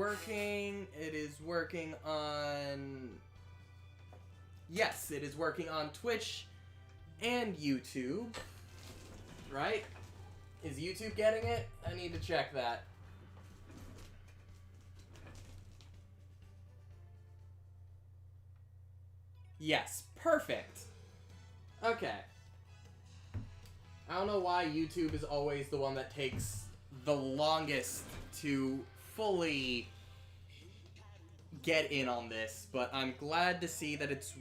working. It is working on... Yes, it is working on Twitch and YouTube. Right? Is YouTube getting it? I need to check that. Yes, perfect. Okay. I don't know why YouTube is always the one that takes the longest to fully get in on this, but I'm glad to see that it's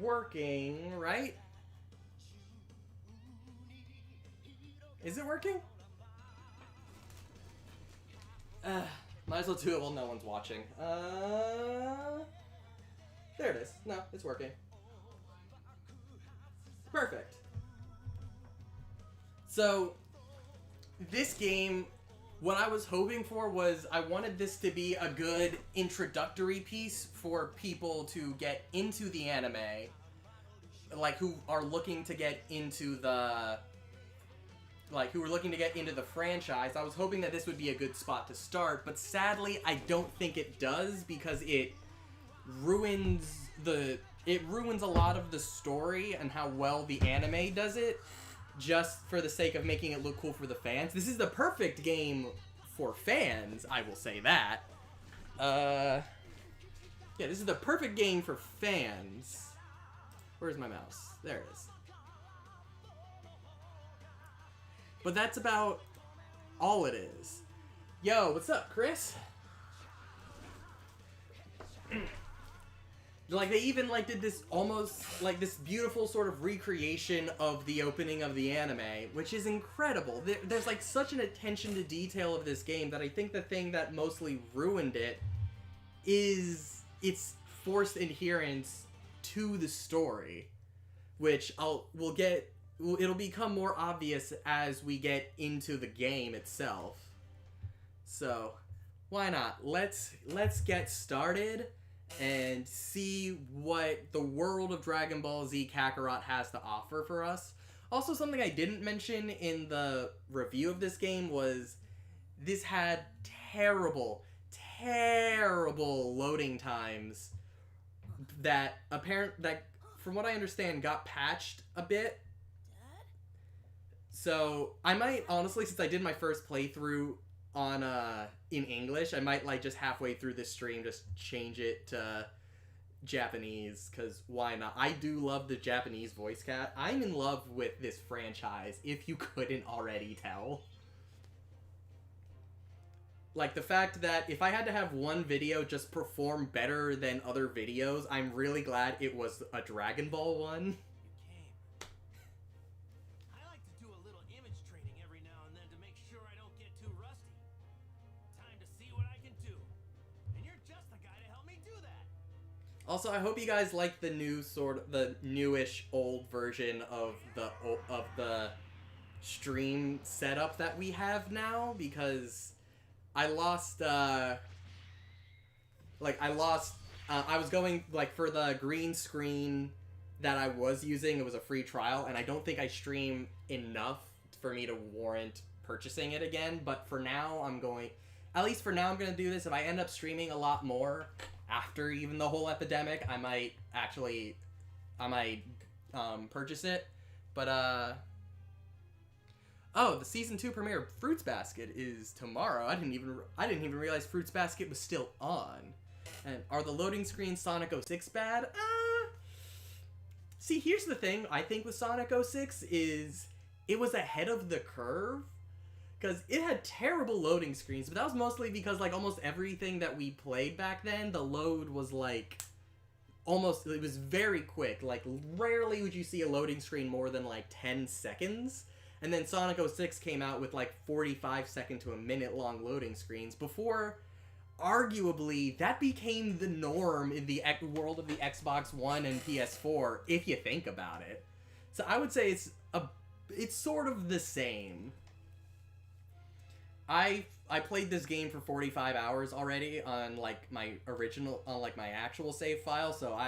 working, right? Is it working? Might as well do it while no one's watching. There it is. No, it's working. Perfect. So, this game, what I was hoping for was I wanted this to be a good introductory piece for people to get into the anime, like who are looking to get into the franchise. I was hoping that this would be a good spot to start, but sadly I don't think it does because it ruins a lot of the story and how well the anime does it, just for the sake of making it look cool for the fans. This is the perfect game for fans, I will say that. Yeah, this is the perfect game for fans. Where's my mouse? There it is. But that's about all it is. Yo, what's up, Chris? Like, they even, like, did this almost, like, this beautiful sort of recreation of the opening of the anime, which is incredible. There's, like, such an attention to detail of this game that I think the thing that mostly ruined it is its forced adherence to the story, which it'll become more obvious as we get into the game itself. So, why not? Let's get started and see what the world of Dragon Ball Z Kakarot has to offer for us. Also, something I didn't mention in the review of this game was this had terrible loading times that from what I understand got patched a bit. So I might honestly, since I did my first playthrough on in English, I might like just halfway through this stream just change it to Japanese, because why not? I do love the Japanese voice cast. I'm in love with this franchise, if you couldn't already tell. Like, the fact that if I had to have one video just perform better than other videos, I'm really glad it was a Dragon Ball one. Also, I hope you guys like the newish old version of the stream setup that we have now, because I was going, like, for the green screen that I was using, it was a free trial, and I don't think I stream enough for me to warrant purchasing it again, but for now, I'm going to do this. If I end up streaming a lot more after even the whole epidemic, I might purchase it. But, oh, the Season 2 premiere of Fruits Basket is tomorrow. I didn't even realize Fruits Basket was still on. And are the loading screens Sonic 06 bad? See, here's the thing I think with Sonic 06 is it was ahead of the curve. Because it had terrible loading screens, but that was mostly because, like, almost everything that we played back then, the load was, like, it was very quick. Like, rarely would you see a loading screen more than, like, 10 seconds. And then Sonic 06 came out with, like, 45-second to a minute-long loading screens before, arguably, that became the norm in the world of the Xbox One and PS4, if you think about it. So I would say it's sort of the same. I played this game for 45 hours already on, like, my actual save file, so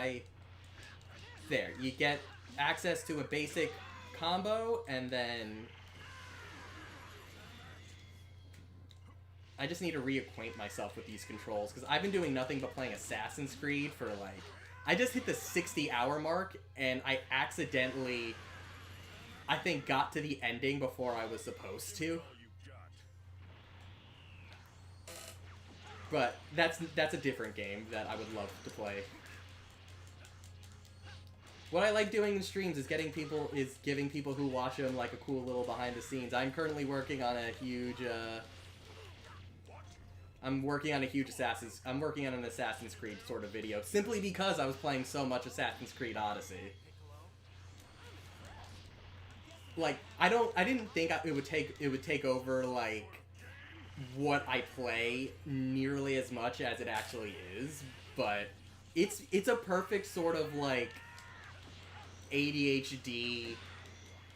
there, you get access to a basic combo, and then I just need to reacquaint myself with these controls, because I've been doing nothing but playing Assassin's Creed for, like... I just hit the 60-hour mark, and I accidentally, I think, got to the ending before I was supposed to. But that's a different game that I would love to play. What I like doing in streams is giving people who watch them like a cool little behind the scenes. I'm currently working on a huge I'm working on an Assassin's Creed sort of video simply because I was playing so much Assassin's Creed Odyssey. Like I didn't think it would take over like what I play nearly as much as it actually is, but it's a perfect sort of like ADHD,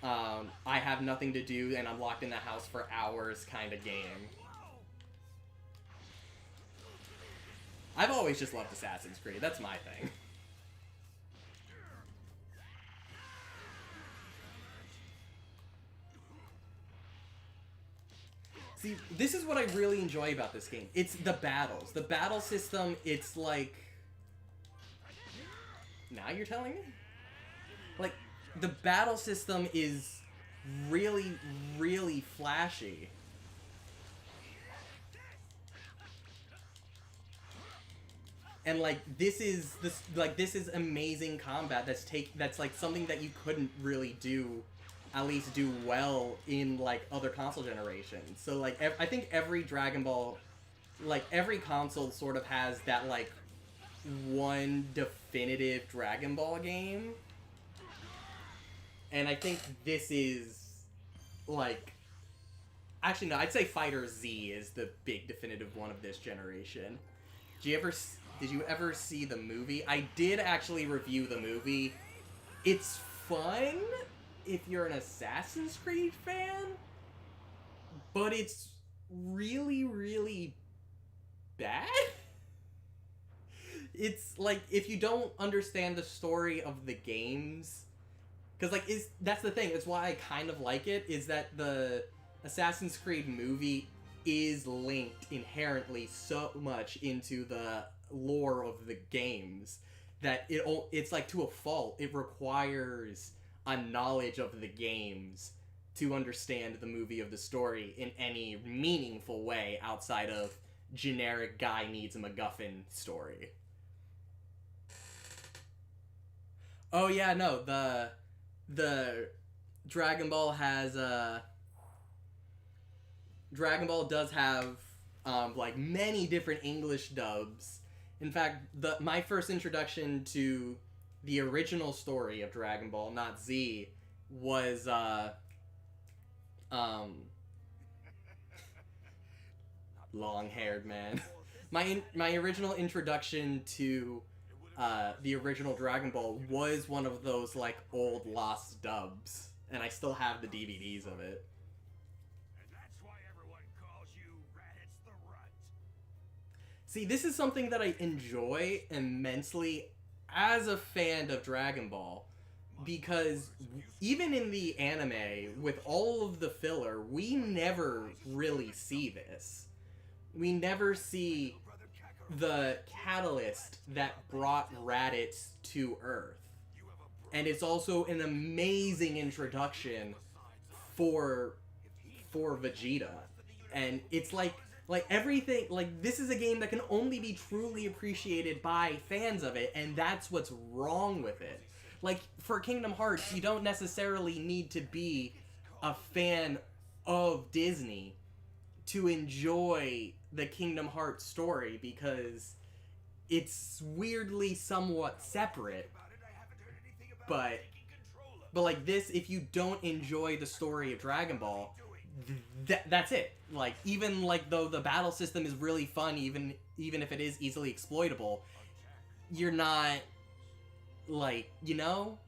I have nothing to do and I'm locked in the house for hours kind of game. I've always just loved Assassin's Creed, that's my thing. See, this is what I really enjoy about this game. It's the battles. The battle system, it's like... Now you're telling me? Like, the battle system is really, really flashy. And like this is amazing combat that's like something that you couldn't really do, at least do well in like other console generations. So like I think every Dragon Ball, like every console sort of has that like one definitive Dragon Ball game. And I think this is like, actually no, I'd say Fighter Z is the big definitive one of this generation. Did you ever see the movie? I did actually review the movie. It's fun if you're an Assassin's Creed fan, but it's really, really bad. It's like, if you don't understand the story of the games, because like that's the thing, it's why I kind of like it, is that the Assassin's Creed movie is linked inherently so much into the lore of the games that it's like to a fault. It requires a knowledge of the games to understand the movie of the story in any meaningful way outside of generic guy needs a MacGuffin story. Oh yeah, no, the Dragon Ball has Dragon Ball does have like many different English dubs. In fact, my first introduction to the original story of Dragon Ball, not Z, was long-haired man. My original introduction to the original Dragon Ball was one of those like old lost dubs, and I still have the DVDs of it. See, this is something that I enjoy immensely as a fan of Dragon Ball, because even in the anime, with all of the filler, we never really see this. We never see the catalyst that brought Raditz to Earth. And it's also an amazing introduction for Vegeta. And it's like everything, like this is a game that can only be truly appreciated by fans of it, and that's what's wrong with it. Like for Kingdom Hearts, you don't necessarily need to be a fan of Disney to enjoy the Kingdom Hearts story, because it's weirdly somewhat separate. But like this, if you don't enjoy the story of Dragon Ball, that's it. Like, even like though the battle system is really fun, even if it is easily exploitable, you're not like, you know,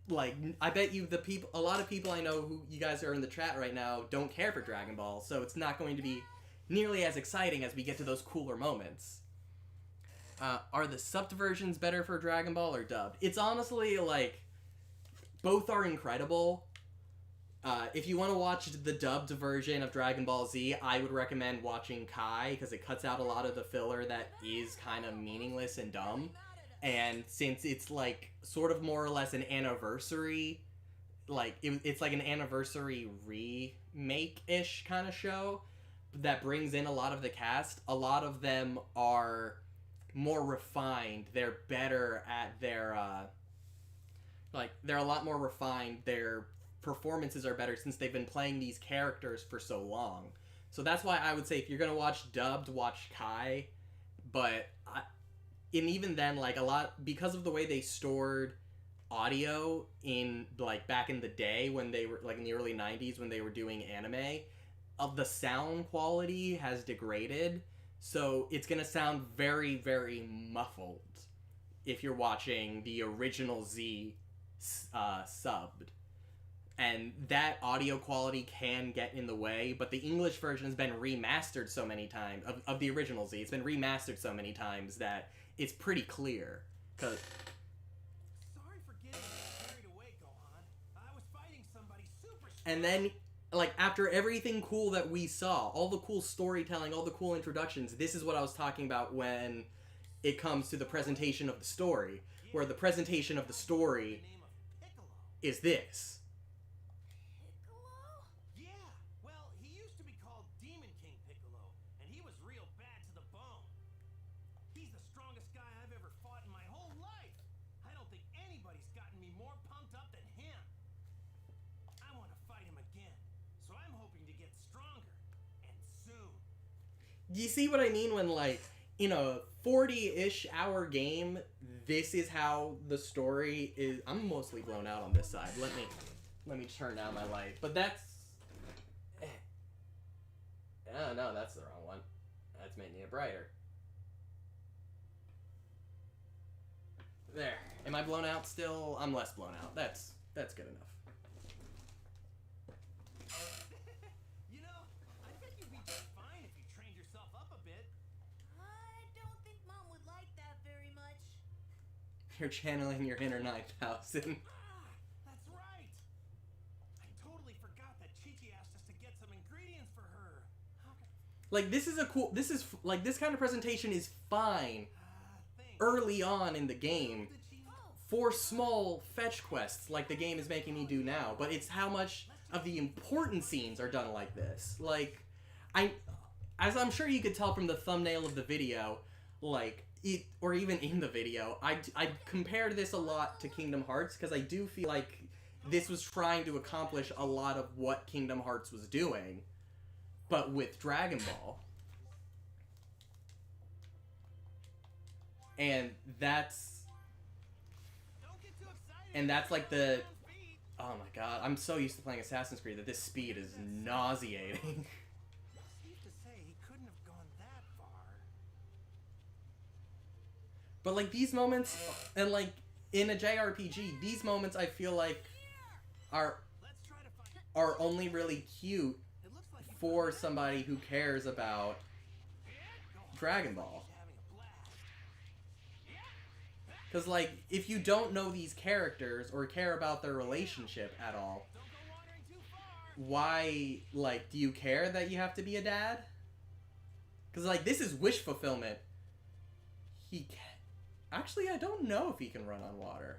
like I bet you a lot of people I know who you guys are in the chat right now don't care for Dragon Ball, so it's not going to be nearly as exciting as we get to those cooler moments. Are the subbed versions better for Dragon Ball or dubbed? It's honestly like both are incredible. If you want to watch the dubbed version of Dragon Ball Z, I would recommend watching Kai, because it cuts out a lot of the filler that is kind of meaningless and dumb. And since it's like sort of more or less an anniversary, like it's like an anniversary remake-ish kind of show that brings in a lot of the cast, a lot of them are more refined. They're better at their they're a lot more refined. Their performances are better since they've been playing these characters for so long. So that's why I would say if you're gonna watch dubbed, watch Kai. But and even then, like, a lot, because of the way they stored audio in, like, back in the day when they were, like, in the early 90s when they were doing anime, of the sound quality has degraded. So it's gonna sound very, very muffled if you're watching the original Z subbed. And that audio quality can get in the way, but the English version has been remastered so many times, of the original Z, it's been remastered so many times that it's pretty clear. Sorry for getting carried away, Gohan. I was fighting somebody super strong. And then, like, after everything cool that we saw, all the cool storytelling, all the cool introductions, this is what I was talking about when it comes to the presentation of the story, where the presentation of the story is this. You see what I mean when, like, in a 40-ish hour game, this is how the story is. I'm mostly blown out on this side. Let me turn down my light. But that's... Oh, no, that's the wrong one. That's making it brighter. There. Am I blown out still? I'm less blown out. That's good enough. You're channeling your inner 9000. That's right. I totally forgot that Chi-Chi asked us to get some ingredients for her. Like, this kind of presentation is fine early on in the game for small fetch quests like the game is making me do now, but it's how much of the important scenes are done like this. Like, as I'm sure you could tell from the thumbnail of the video, like, or even in the video, I compared this a lot to Kingdom Hearts, because I do feel like this was trying to accomplish a lot of what Kingdom Hearts was doing, but with Dragon Ball. And that's like the... Oh my god, I'm so used to playing Assassin's Creed that this speed is nauseating. But, like, these moments, and, like, in a JRPG, these moments I feel like are only really cute for somebody who cares about Dragon Ball. Because, like, if you don't know these characters or care about their relationship at all, why, like, do you care that you have to be a dad? Because, like, this is wish fulfillment. He can... Actually, I don't know if he can run on water.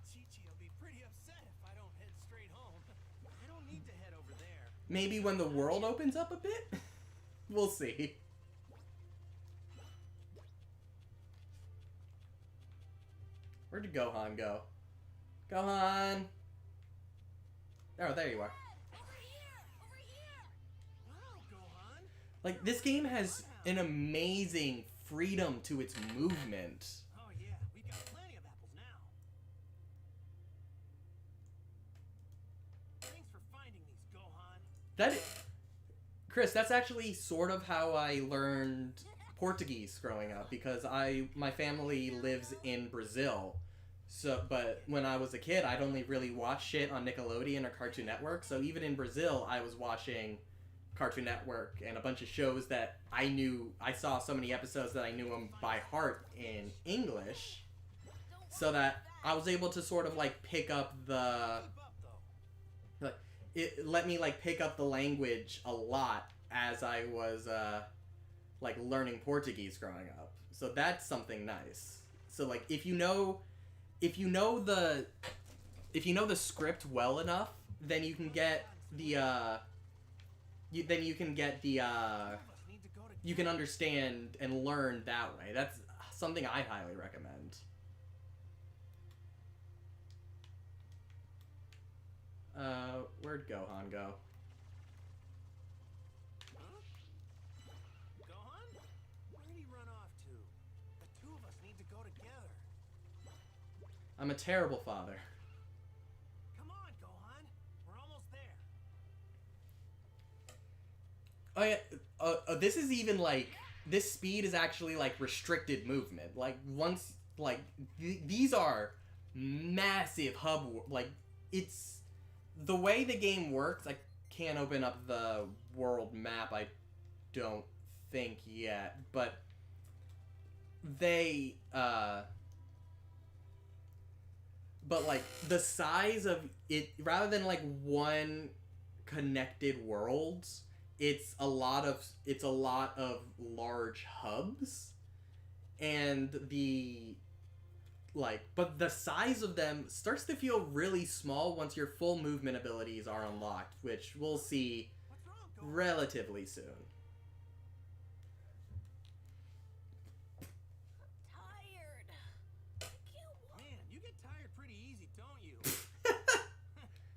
Chi-Chi will be pretty upset if I don't head straight home. I don't need to head over there. Maybe when the world opens up a bit? We'll see. Where did Gohan go? Gohan! Oh, there you are. Over here! Wow, Gohan! Like, this game has an amazing freedom to its movement. Oh yeah, we got plenty of apples now. Thanks for finding these, Gohan. Chris, that's actually sort of how I learned Portuguese growing up, because my family lives in Brazil. So, but when I was a kid, I'd only really watch shit on Nickelodeon or Cartoon Network. So even in Brazil, I was watching Cartoon Network and a bunch of shows that I knew. I saw so many episodes that I knew them by heart in English, so that I was able to sort of, like, pick up the it let me like pick up the language a lot as I was like learning Portuguese growing up. So that's something nice. So like if you know the script well enough, then you can get the you can understand and learn that way. That's something I highly recommend. Where'd Gohan go? Huh? Gohan? Where'd he run off to? The two of us need to go together. I'm a terrible father. Come on, Gohan. We're almost there. Oh yeah, this is even like, this speed is actually like restricted movement. Like once, like these are massive like it's the way the game works. I can't open up the world map, I don't think yet, but they but like the size of it, rather than like one connected worlds, it's a lot of large hubs, and the like, but the size of them starts to feel really small once your full movement abilities are unlocked, which we'll see What's wrong, Gohan? relatively soon. Tired. I can't walk. Man, you get tired pretty easy, don't you?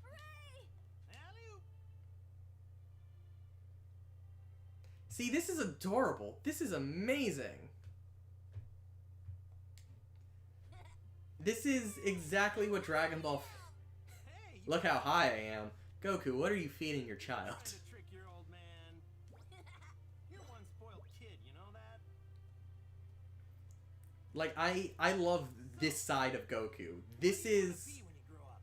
Hooray! Alley-oop. See, this is adorable. This is amazing. This is exactly what Dragon Ball... Hey, you Look how high I am. Goku, what are you feeding your child? trying to trick your old man. You're one spoiled kid, you know that? Like, I love this side of Goku. This What do you wanna is... be when you grow up?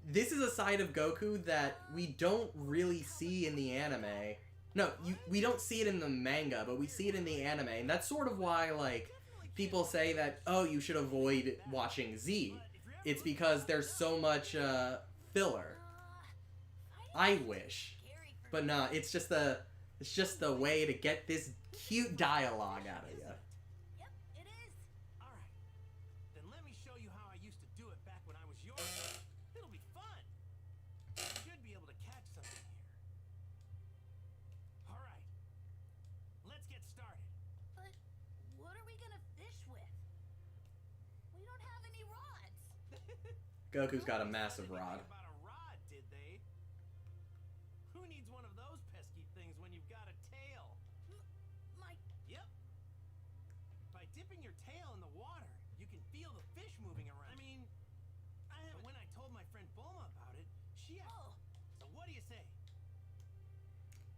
This is a side of Goku that we don't really see in the anime. No, we don't see it in the manga, but we see it in the anime. And that's sort of why, like, people say that, oh, you should avoid watching Z. It's because there's so much filler. I wish. But nah, it's just the way to get this cute dialogue out of you. Yep, it is. All right. Then let me show you how I used to do it back when I was your age. It'll be fun. You should be able to catch something here. All right. Let's get started. But what are we gonna fish with? We don't have any rods. Goku's got a massive rod. About a rod, did they? Who needs one of those pesky things when you've got a tail? My Yep. By dipping your tail in the water, you can feel the fish moving around. I mean, I haven't. When I told my friend Bulma about it, she asked. oh, So what do you say?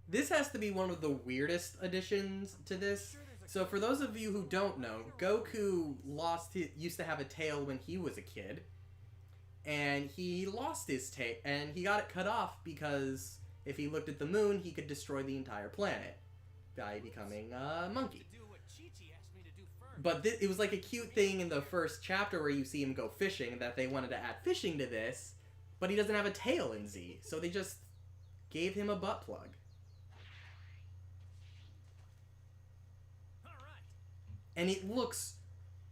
This has to be one of the weirdest additions to this. So for those of you who don't know, Goku used to have a tail when he was a kid. And he lost his tail, and he got it cut off because if he looked at the moon, he could destroy the entire planet by becoming a monkey. To do what Chi-Chi asked me to do first. But it was like a cute thing in the first chapter where you see him go fishing, that they wanted to add fishing to this, but he doesn't have a tail in Z, so they just gave him a butt plug. All right. And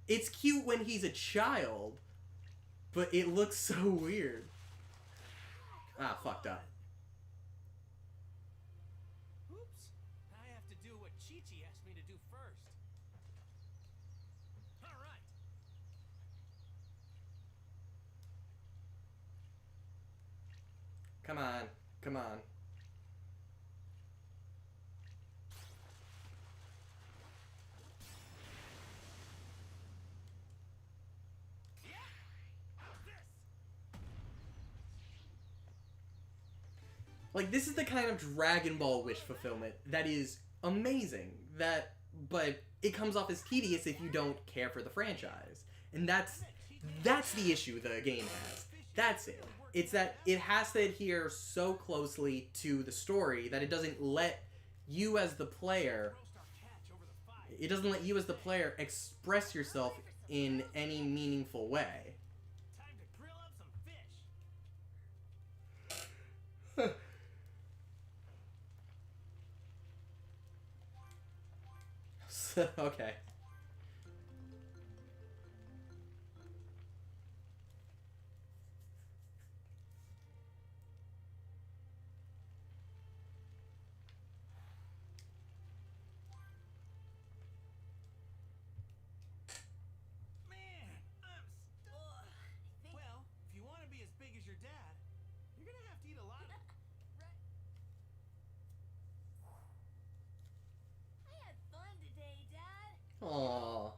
it's cute when he's a child, but it looks so weird. Ah, fucked up. Oops. I have to do what Chi-Chi asked me to do first. All right. Come on, come on. Like, this is the kind of Dragon Ball wish fulfillment that is amazing. But it comes off as tedious if you don't care for the franchise. And that's the issue the game has. That's it. It's that it has to adhere so closely to the story that it doesn't let you as the player, Roast our catch over the fire. it doesn't let you as the player express yourself in any meaningful way. Time to grill up some fish. Okay. Man, I'm stuck. Well, if you want to be as big as your dad, you're gonna have to eat a lot of. I had fun today, Dad. Aww.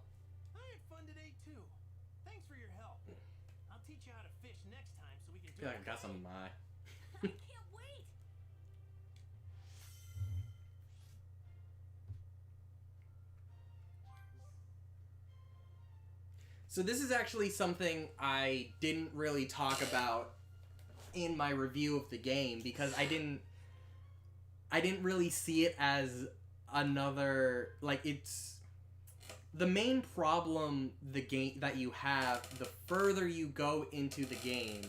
I had fun today too. Thanks for your help. I'll teach you how to fish next time so we can do Yeah, I it. got some I can't wait. So this is actually something I didn't really talk about in my review of the game because I didn't really see it as another, like, it's the main problem the game that you have the further you go into the game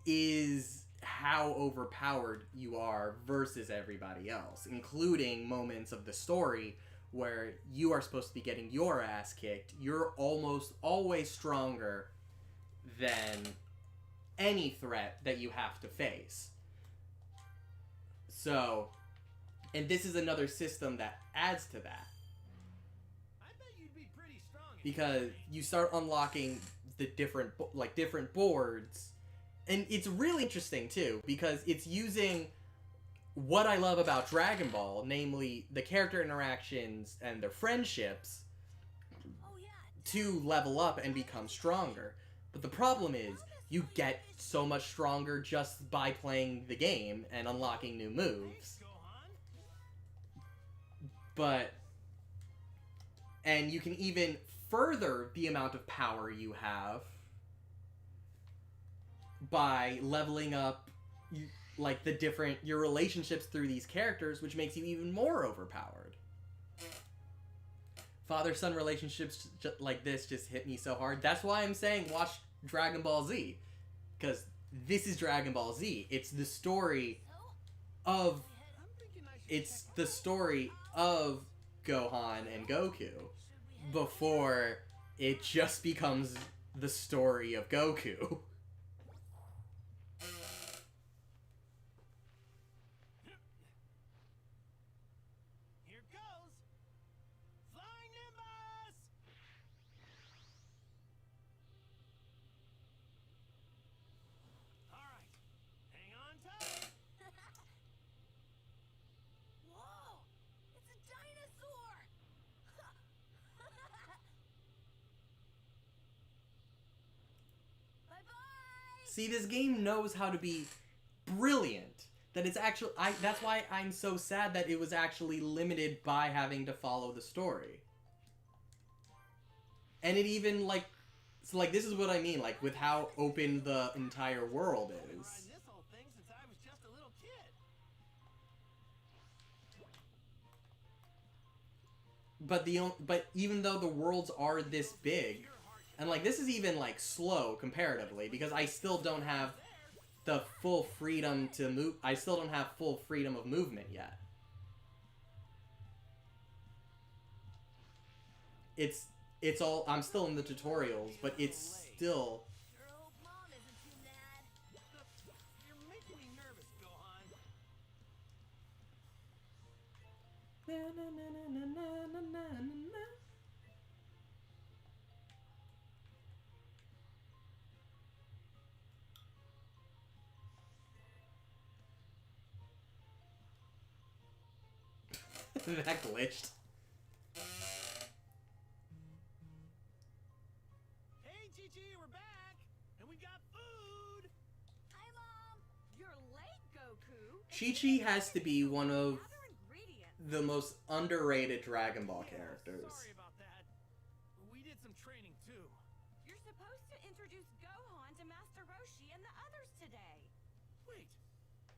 is how overpowered you are versus everybody else, including moments of the story where you are supposed to be getting your ass kicked. You're almost always stronger than any threat that you have to face. So, and this is another system that adds to that. I bet you'd be pretty strong. Because you start unlocking the different boards, and it's really interesting too because it's using what I love about Dragon Ball, namely the character interactions and their friendships, Oh yeah. to level up and become stronger. But the problem is you get so much stronger just by playing the game and unlocking new moves. But and you can even further the amount of power you have by leveling up like your relationships through these characters, which makes you even more overpowered. Father-son relationships like this just hit me so hard. That's why I'm saying watch Dragon Ball Z, because this is Dragon Ball Z. It's the story of Gohan and Goku before it just becomes the story of Goku. Here goes. Flying Nimbus. All right. Hang on tight. Whoa! It's a dinosaur! Bye-bye! See, this game knows how to be brilliant. That it's actually that's why I'm so sad that it was actually limited by having to follow the story. And it even this is what I mean, like with how open the entire world I've been is. riding this whole thing since I was just a little kid. But even though the worlds are this big, and like this is even like slow comparatively because I still don't have the full freedom to move. I still don't have full freedom of movement yet. It's all, I'm still in the tutorials, but it's still. Sure hope Mom isn't too mad. You're making me nervous, Gohan. That glitched. Hey, Chi-Chi, we're back, and we got food. Hi, Mom. You're late, Goku. Chi-Chi has to be one of Other ingredients. the most underrated Dragon Ball characters. Sorry about that. We did some training too. You're supposed to introduce Gohan to Master Roshi and the others today. Wait,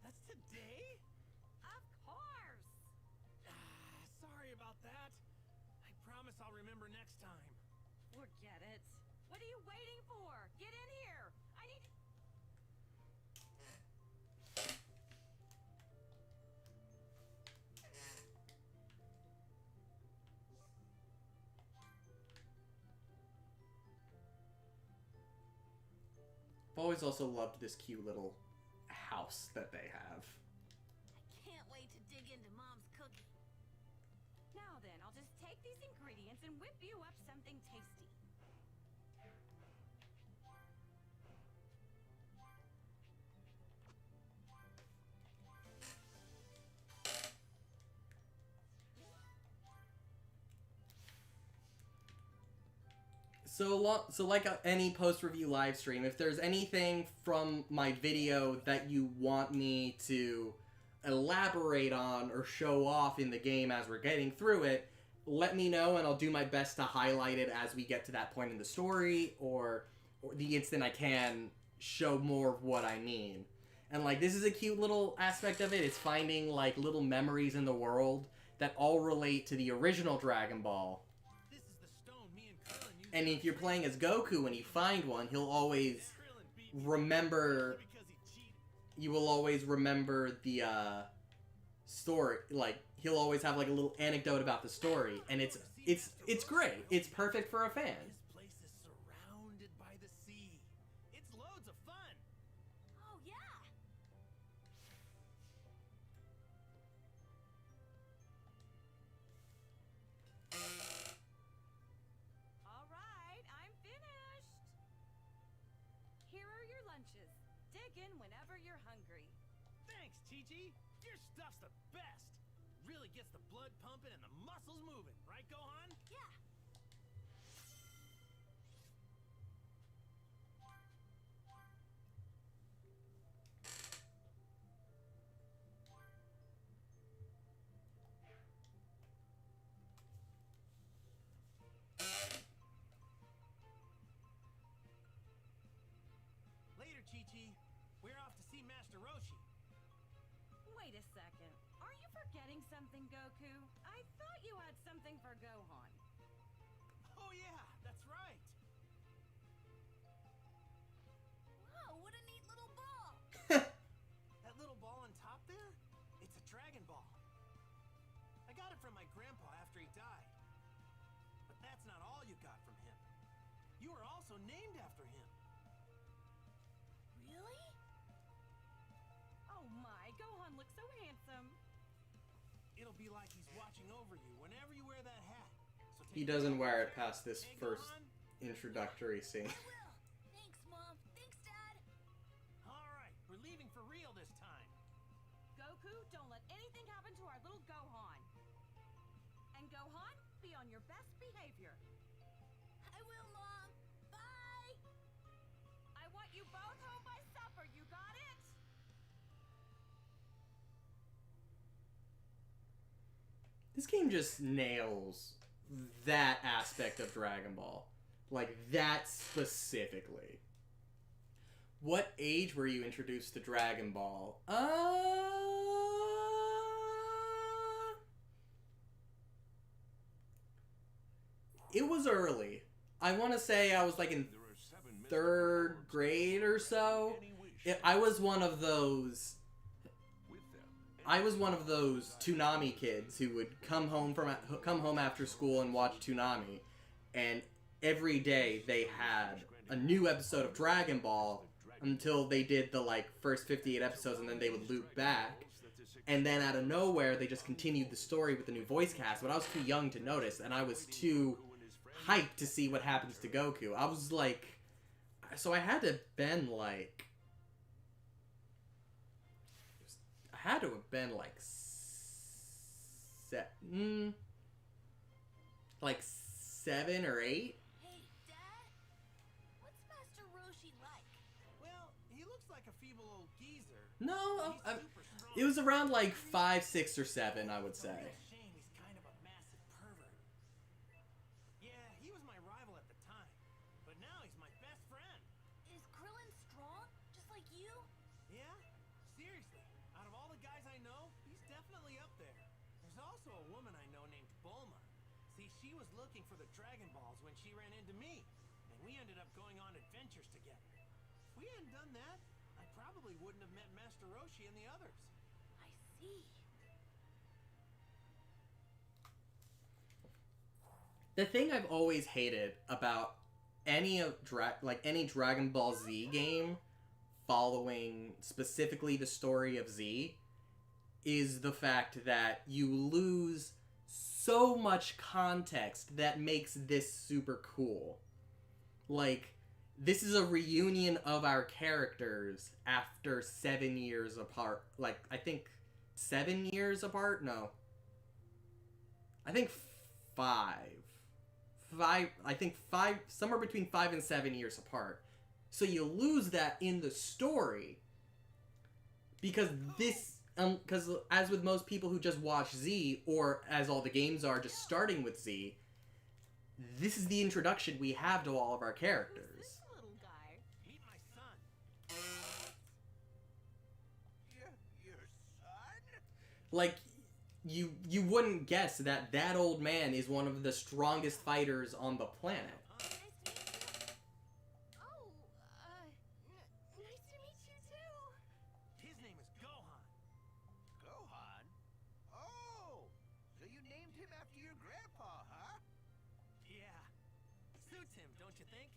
that's today? Of course. Sorry about that. I promise I'll remember next time. Forget it. What are you waiting for? Get in here. I need. I've always also loved this cute little house that they have. I can't wait to dig into Mom's cooking. Now then, I'll just take these ingredients and whip you up something tasty. So like any post-review live stream, if there's anything from my video that you want me to elaborate on or show off in the game as we're getting through it, let me know and I'll do my best to highlight it as we get to that point in the story, or the instant I can show more of what I mean. And like, this is a cute little aspect of it. It's finding like little memories in the world that all relate to the original Dragon Ball. This is the stone me and Krillin used. And if you're playing as Goku and you find one, he'll always Krillin beat me remember, because he cheated. you will always remember the story. Like, he'll always have like a little anecdote about the story, and it's great. It's perfect for a fan. This place is surrounded by the sea. It's loads of fun. Oh, yeah. All right, I'm finished. Here are your lunches. Dig in whenever you're hungry. Thanks, Chi-Chi. Your stuff's the best. Really gets the blood pumping and the muscles moving. Right, Gohan? Yeah. Later, Chi-Chi. We're off to see Master Roshi. Wait a second. Are you forgetting something, Goku? I thought you had something for Gohan. Oh, yeah, that's right. Whoa, what a neat little ball. That little ball on top there? It's a Dragon Ball. I got it from my grandpa after he died. But that's not all you got from him. You were also named after him. Really? Oh my, Gohan looks so handsome. It'll be like he's watching over you whenever you wear that hat. So He take doesn't care wear of it past this Hey, first Gohan? introductory scene. I will. Thanks, Mom. Thanks, Dad. All right, we're leaving for real this time. Goku, don't let anything happen to our little Gohan. And Gohan, be on your best behavior. I will, Mom. Bye. I want you both home by supper, you got it? This game just nails that aspect of Dragon Ball. Like, that specifically. What age were you introduced to Dragon Ball? It was early. I want to say I was like in third grade or so. I was one of those Toonami kids who would come home after school and watch Toonami, and every day they had a new episode of Dragon Ball until they did the like first 58 episodes, and then they would loop back, and then out of nowhere they just continued the story with the new voice cast. But I was too young to notice, and I was too hyped to see what happens to Goku. I was like, so I had to have been like. I had to have been like seven or 8. Hey, Dad. What's Master Roshi like? Well, he looks like a feeble old geezer. No, He's super strong. it was around like 5, 6, or 7, I would It's a say. real shame he's kind of a massive pervert. Yeah, he was my rival at the time, but now he's my best friend. Is Krillin strong? Just like you? Yeah? Seriously, out of all the guys I know, he's definitely up there. There's also a woman I know named Bulma. See, she was looking for the Dragon Balls when she ran into me, and we ended up going on adventures together. If we hadn't done that, I probably wouldn't have met Master Roshi and the others. I see. The thing I've always hated about any any Dragon Ball Z game following specifically the story of Z is the fact that you lose so much context that makes this super cool. Like, this is a reunion of our characters after 7 years apart. Like, I think 7 years apart? No. I think 5. I think 5, somewhere between 5 and 7 years apart. So you lose that in the story. Because because as with most people who just watch Z, or as all the games are just starting with Z, this is the introduction we have to all of our characters. Who's this little guy? Meet my son. Your son? Like, you wouldn't guess that that old man is one of the strongest fighters on the planet. Nice to meet you. Oh, nice to meet you too. His name is Gohan. Gohan? Oh, so you named him after your grandpa, huh? Yeah. Suits him, don't you think?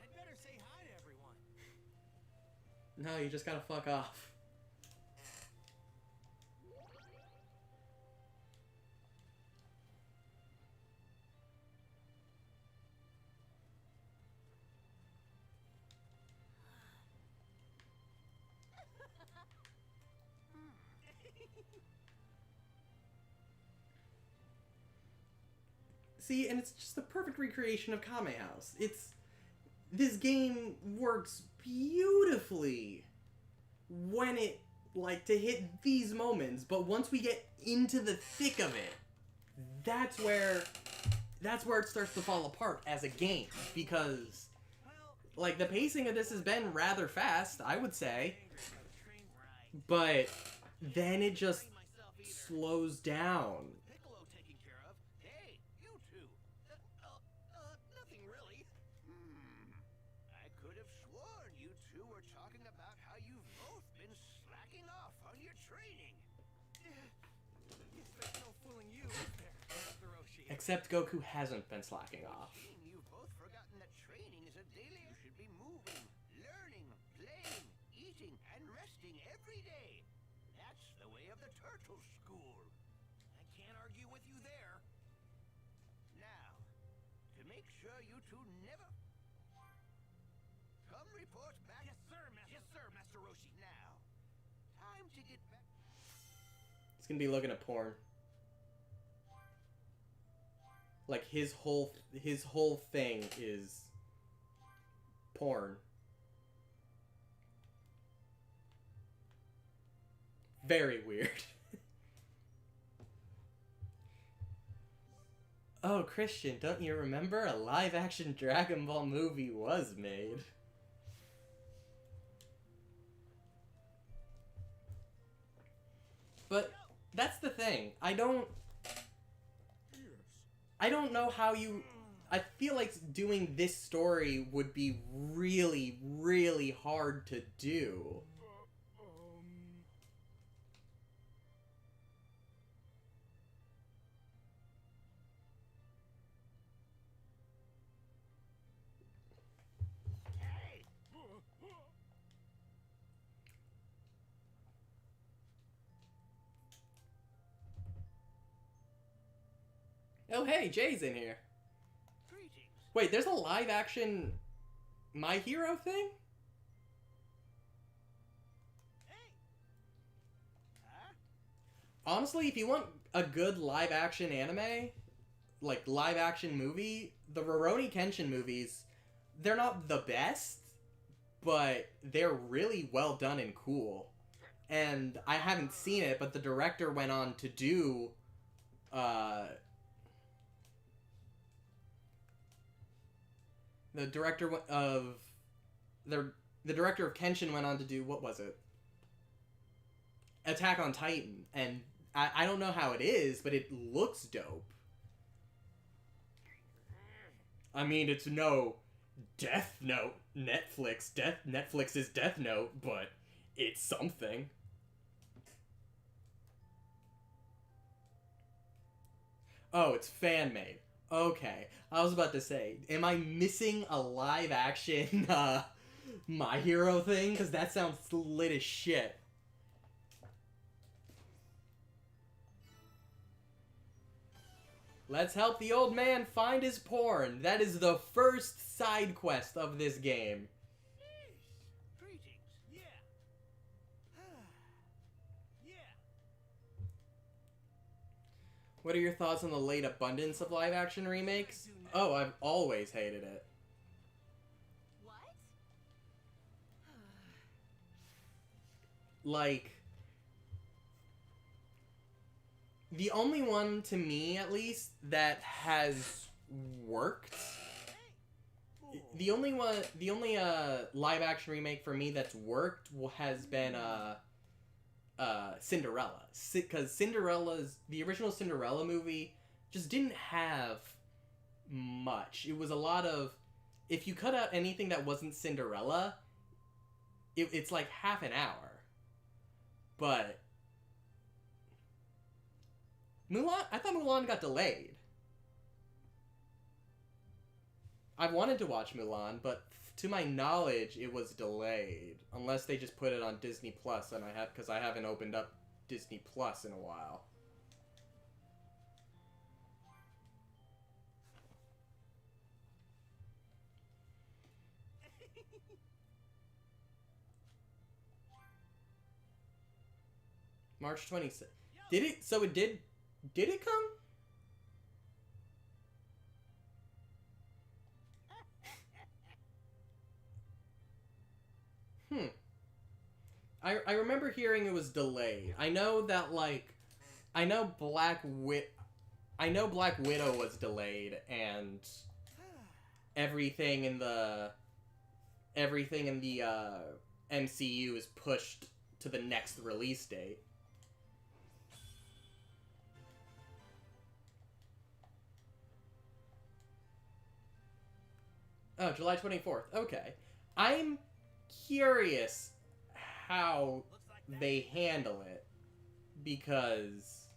I'd better say hi to everyone. No, you just gotta fuck off. See, and it's just the perfect recreation of Kame House. This game works beautifully when it, like, to hit these moments, but once we get into the thick of it, that's where it starts to fall apart as a game, because, Well, like, the pacing of this has been rather fast, I would say, dangerous by the train ride. but then it just Myself either. slows down. Piccolo taken care of. Hey, you two. Nothing really. I could have sworn you two were talking about how you've both been slacking off on your training. There's no fooling you, is there, Mr. Roshi? Except Goku hasn't been slacking off. You've both forgotten that training is a daily. You should be moving, learning, playing, eating, and resting every day. That's the way of the turtle school. I can't argue with you there. Now, to make sure you two never come report back. Yes, sir, Master Roshi. Now, time to get back. He's gonna be looking at porn. Like, his whole thing is porn. Very weird. Oh, Christian, don't you remember a live-action Dragon Ball movie was made? But that's the thing. I don't know how you... I feel like doing this story would be really, really hard to do. Hey, Oh, hey, Jay's in here. greetings. Wait, there's a live-action My Hero thing? Hey, Huh? Honestly, if you want a good live-action anime, like live-action movie, the Rurouni Kenshin movies, they're not the best, but they're really well done and cool. And I haven't seen it, but the director went on to do, the director of Kenshin went on to do, what was it? Attack on Titan, and I don't know how it is, but it looks dope. I mean, it's no Death Note Netflix. Netflix is Death Note, but it's something. Oh, it's fan-made. Okay. I was about to say, am I missing a live-action, My Hero thing? Because that sounds lit as shit. Let's help the old man find his porn. That is the first side quest of this game. Sheesh. Greetings. Yeah. Yeah. What are your thoughts on the late abundance of live-action remakes? Oh, I've always hated it. What? Like, the only one, to me at least, that has worked, the only live action remake for me that's worked has been Cinderella, because the original Cinderella movie just didn't have much. It was a lot of, if you cut out anything that wasn't Cinderella, it's like half an hour. But Mulan, I thought Mulan got delayed. I wanted to watch Mulan, but to my knowledge, it was delayed. Unless they just put it on Disney Plus, and because I haven't opened up Disney Plus in a while. March 26th. Did it? So it did. Did it come? I remember hearing it was delayed. I know that, like, I know Black Widow was delayed, and everything in the MCU is pushed to the next release date. Oh, July 24th. Okay. I'm curious how they handle it, because... Is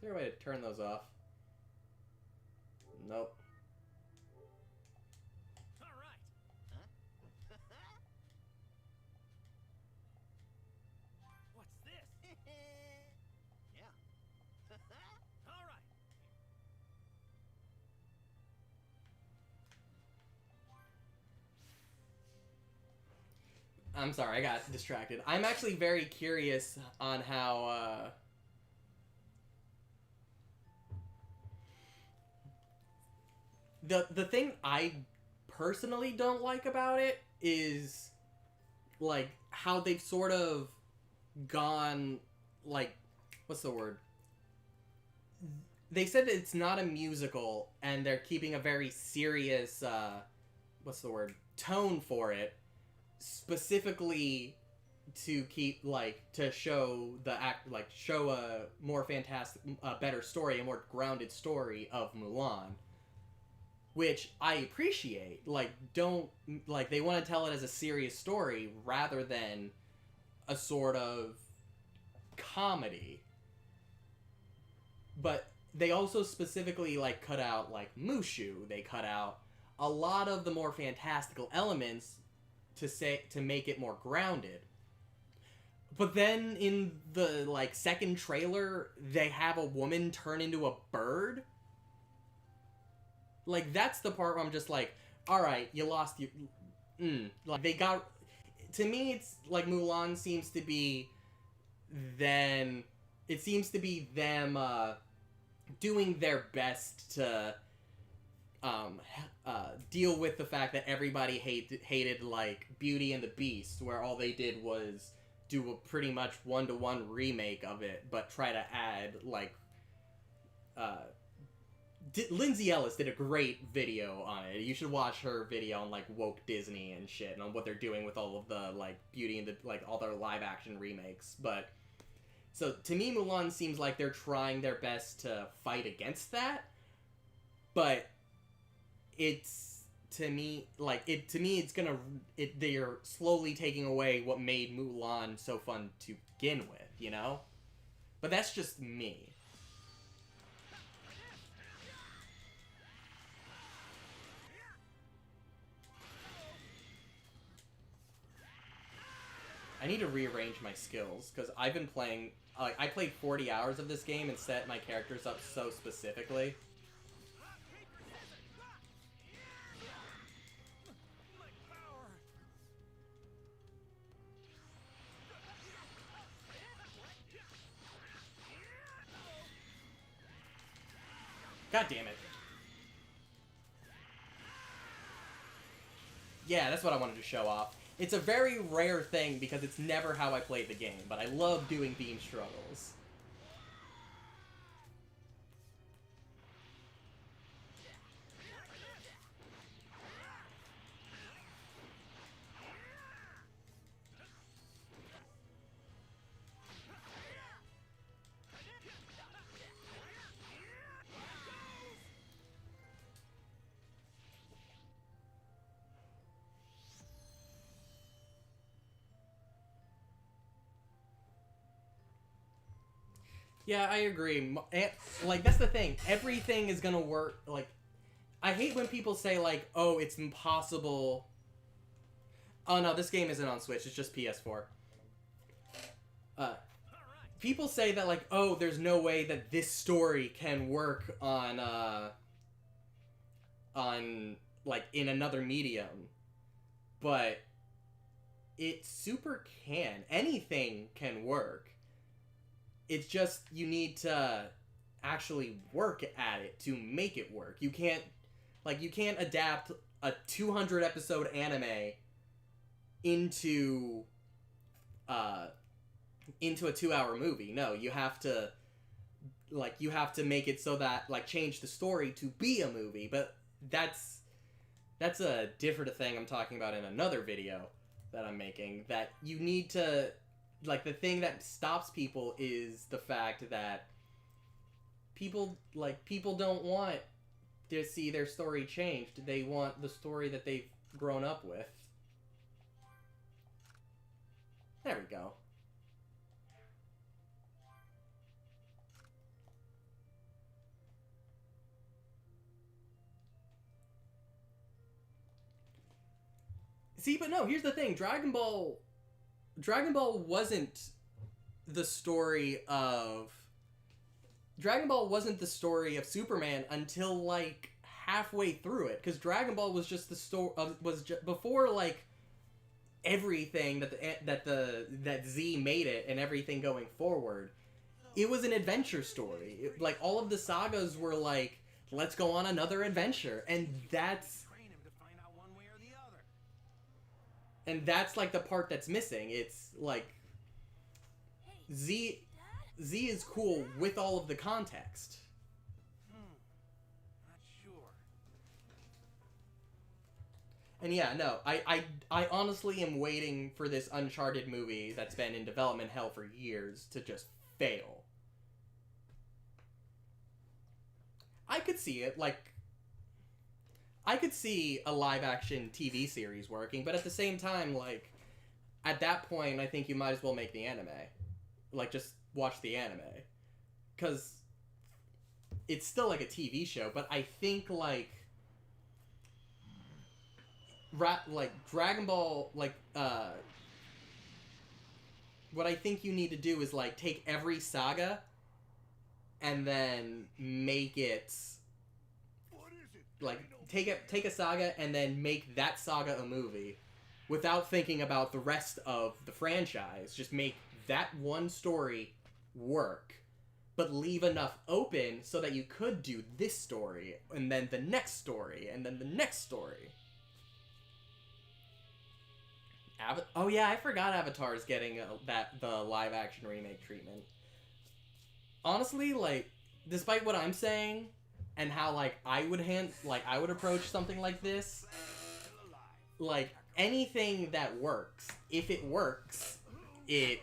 there a way to turn those off? Nope. All right. What's this? Yeah. All right. I'm sorry, I got distracted. I'm actually very curious on how, The thing I personally don't like about it is, like, how they've sort of gone, like, what's the word? They said that it's not a musical, and they're keeping a very serious, what's the word? Tone for it, specifically to keep, like, to show show a more fantastic, a better story, a more grounded story of Mulan. Which I appreciate. Like, they want to tell it as a serious story rather than a sort of comedy. But they also specifically, like, cut out, like, Mushu. They cut out a lot of the more fantastical elements to make it more grounded. But then in the, like, second trailer, they have a woman turn into a bird. Like, that's the part where I'm just like, alright, you lost your... Like, they got... To me, it's, like, Mulan seems to be... Then... It seems to be them, doing their best to, deal with the fact that everybody hated, like, Beauty and the Beast, where all they did was do a pretty much one-to-one remake of it, but try to add, like, Lindsay Ellis did a great video on it. You should watch her video on, like, woke Disney and shit, and on what they're doing with all of the, like, Beauty and the, like, all their live-action remakes. But, so, to me, Mulan seems like they're trying their best to fight against that, but it's, to me, they're slowly taking away what made Mulan so fun to begin with, you know? But that's just me. I need to rearrange my skills, because I've been playing... I played 40 hours of this game and set my characters up so specifically. God damn it. Yeah, that's what I wanted to show off. It's a very rare thing because it's never how I played the game, but I love doing beam struggles. Yeah, I agree. Like, that's the thing. Everything is gonna work. Like, I hate when people say, like, oh, it's impossible. Oh, no, this game isn't on Switch. It's just PS4. People say that, like, oh, there's no way that this story can work on, like, in another medium. But it super can. Anything can work. It's just, you need to actually work at it to make it work. You can't adapt a 200 episode anime into a 2-hour movie. No, you have to make it so that, like, change the story to be a movie. But that's a different thing I'm talking about in another video that I'm making, that you need to... Like, the thing that stops people is the fact that people don't want to see their story changed. They want the story that they've grown up with. There we go. See, but no, here's the thing. Dragon Ball wasn't the story of... Dragon Ball wasn't the story of Superman until, like, halfway through it. Because Dragon Ball was just the story... before, like, everything that Z made it and everything going forward. It was an adventure story. Like, all of the sagas were like, let's go on another adventure. And that's... And that's, like, the part that's missing. It's, like, Z is cool with all of the context. Not sure. And yeah, no, I honestly am waiting for this Uncharted movie that's been in development hell for years to just fail. I could see it, like... I could see a live-action TV series working, but at the same time, like, at that point, I think you might as well make the anime. Like, just watch the anime. Because it's still, like, a TV show, but I think, like, Dragon Ball, like, what I think you need to do is, like, take every saga and then make it, like, take a saga and then make that saga a movie without thinking about the rest of the franchise. Just make that one story work, but leave enough open so that you could do this story, and then the next story, and then the next story. Oh yeah, I forgot Avatar's getting the live-action remake treatment. Honestly, like, despite what I'm saying, and how, like, I would approach something like this, like, anything that works, if it works in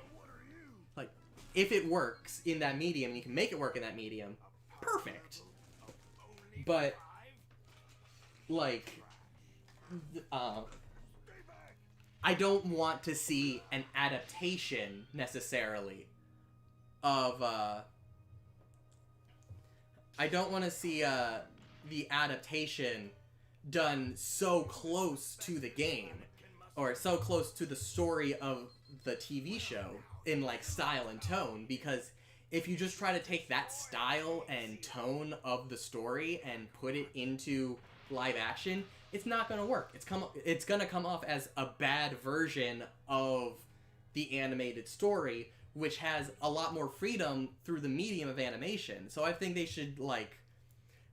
that medium, you can make it work in that medium, perfect. But, like, I don't want to see an adaptation, necessarily, of, I don't want to see the adaptation done so close to the game, or so close to the story of the TV show in like style and tone, because if you just try to take that style and tone of the story and put it into live action, it's not going to work. It's going to come off as a bad version of the animated story, which has a lot more freedom through the medium of animation. So I think they should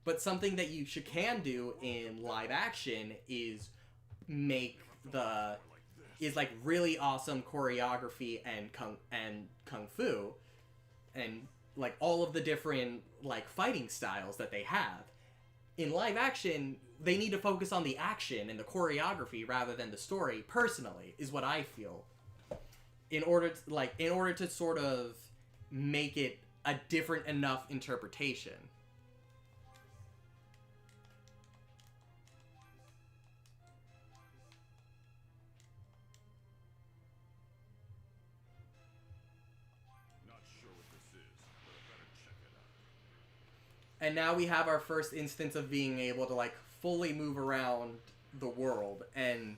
but something that you can do in live action is make like really awesome choreography and kung fu and like all of the different like fighting styles that they have. In live action, they need to focus on the action and the choreography rather than the story, personally, is what I feel. In order to sort of make it a different enough interpretation. And now we have our first instance of being able to like fully move around the world, and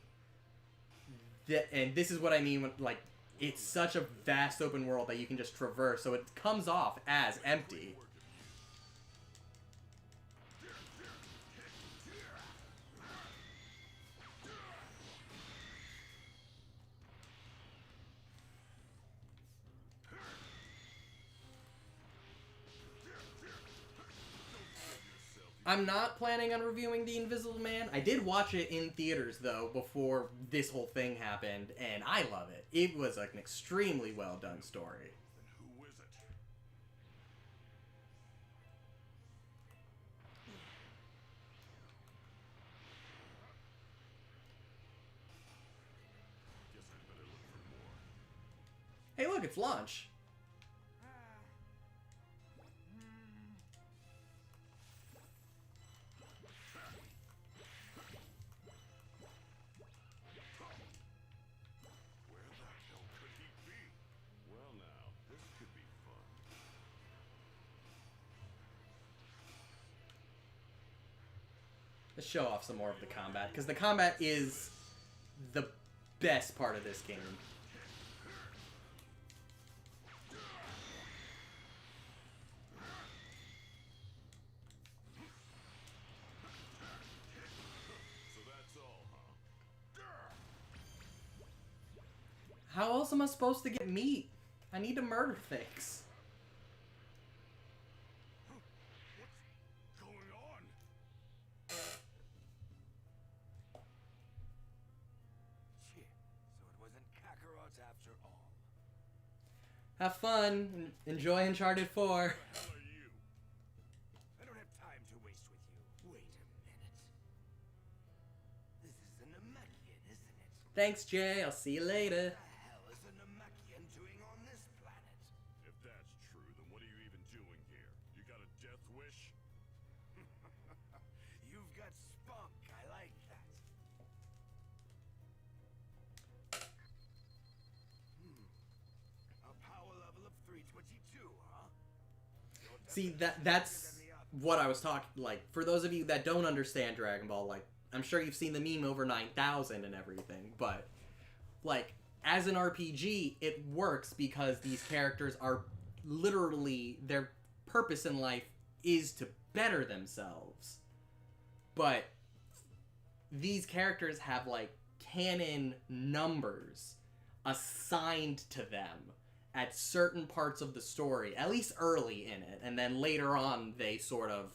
this is what I mean when like it's such a vast open world that you can just traverse, so it comes off as empty. I'm not planning on reviewing The Invisible Man. I did watch it in theaters, though, before this whole thing happened, and I love it. It was like an extremely well-done story. Who is it? Guess I'd better look for more. Hey, look, it's launch. Where the hell could he be? Well now, this could be fun. Let's show off some more of the combat, because the combat is the best part of this game. So that's all, huh? How else am I supposed to get meat? I need to murder things. What's going on? Shit. So it wasn't Kakarot after all. Have fun. Enjoy Uncharted 4. Who the hell are you? I don't have time to waste with you. Wait a minute. This is an Namekian, isn't it? Thanks, Jay. I'll see you later. What the hell is a Namekian doing on this planet? If that's true, then what are you even doing here? You got a death wish? You've got spunk. I like that. A power level of 322, huh? You're See, definitely that's stronger than the others. what I was talking, like, for those of you that don't understand Dragon Ball, like, I'm sure you've seen the meme over 9,000 and everything, but, like, as an RPG, it works because these characters are literally, their purpose in life is to better themselves. But these characters have, like, canon numbers assigned to them at certain parts of the story, at least early in it, and then later on they sort of,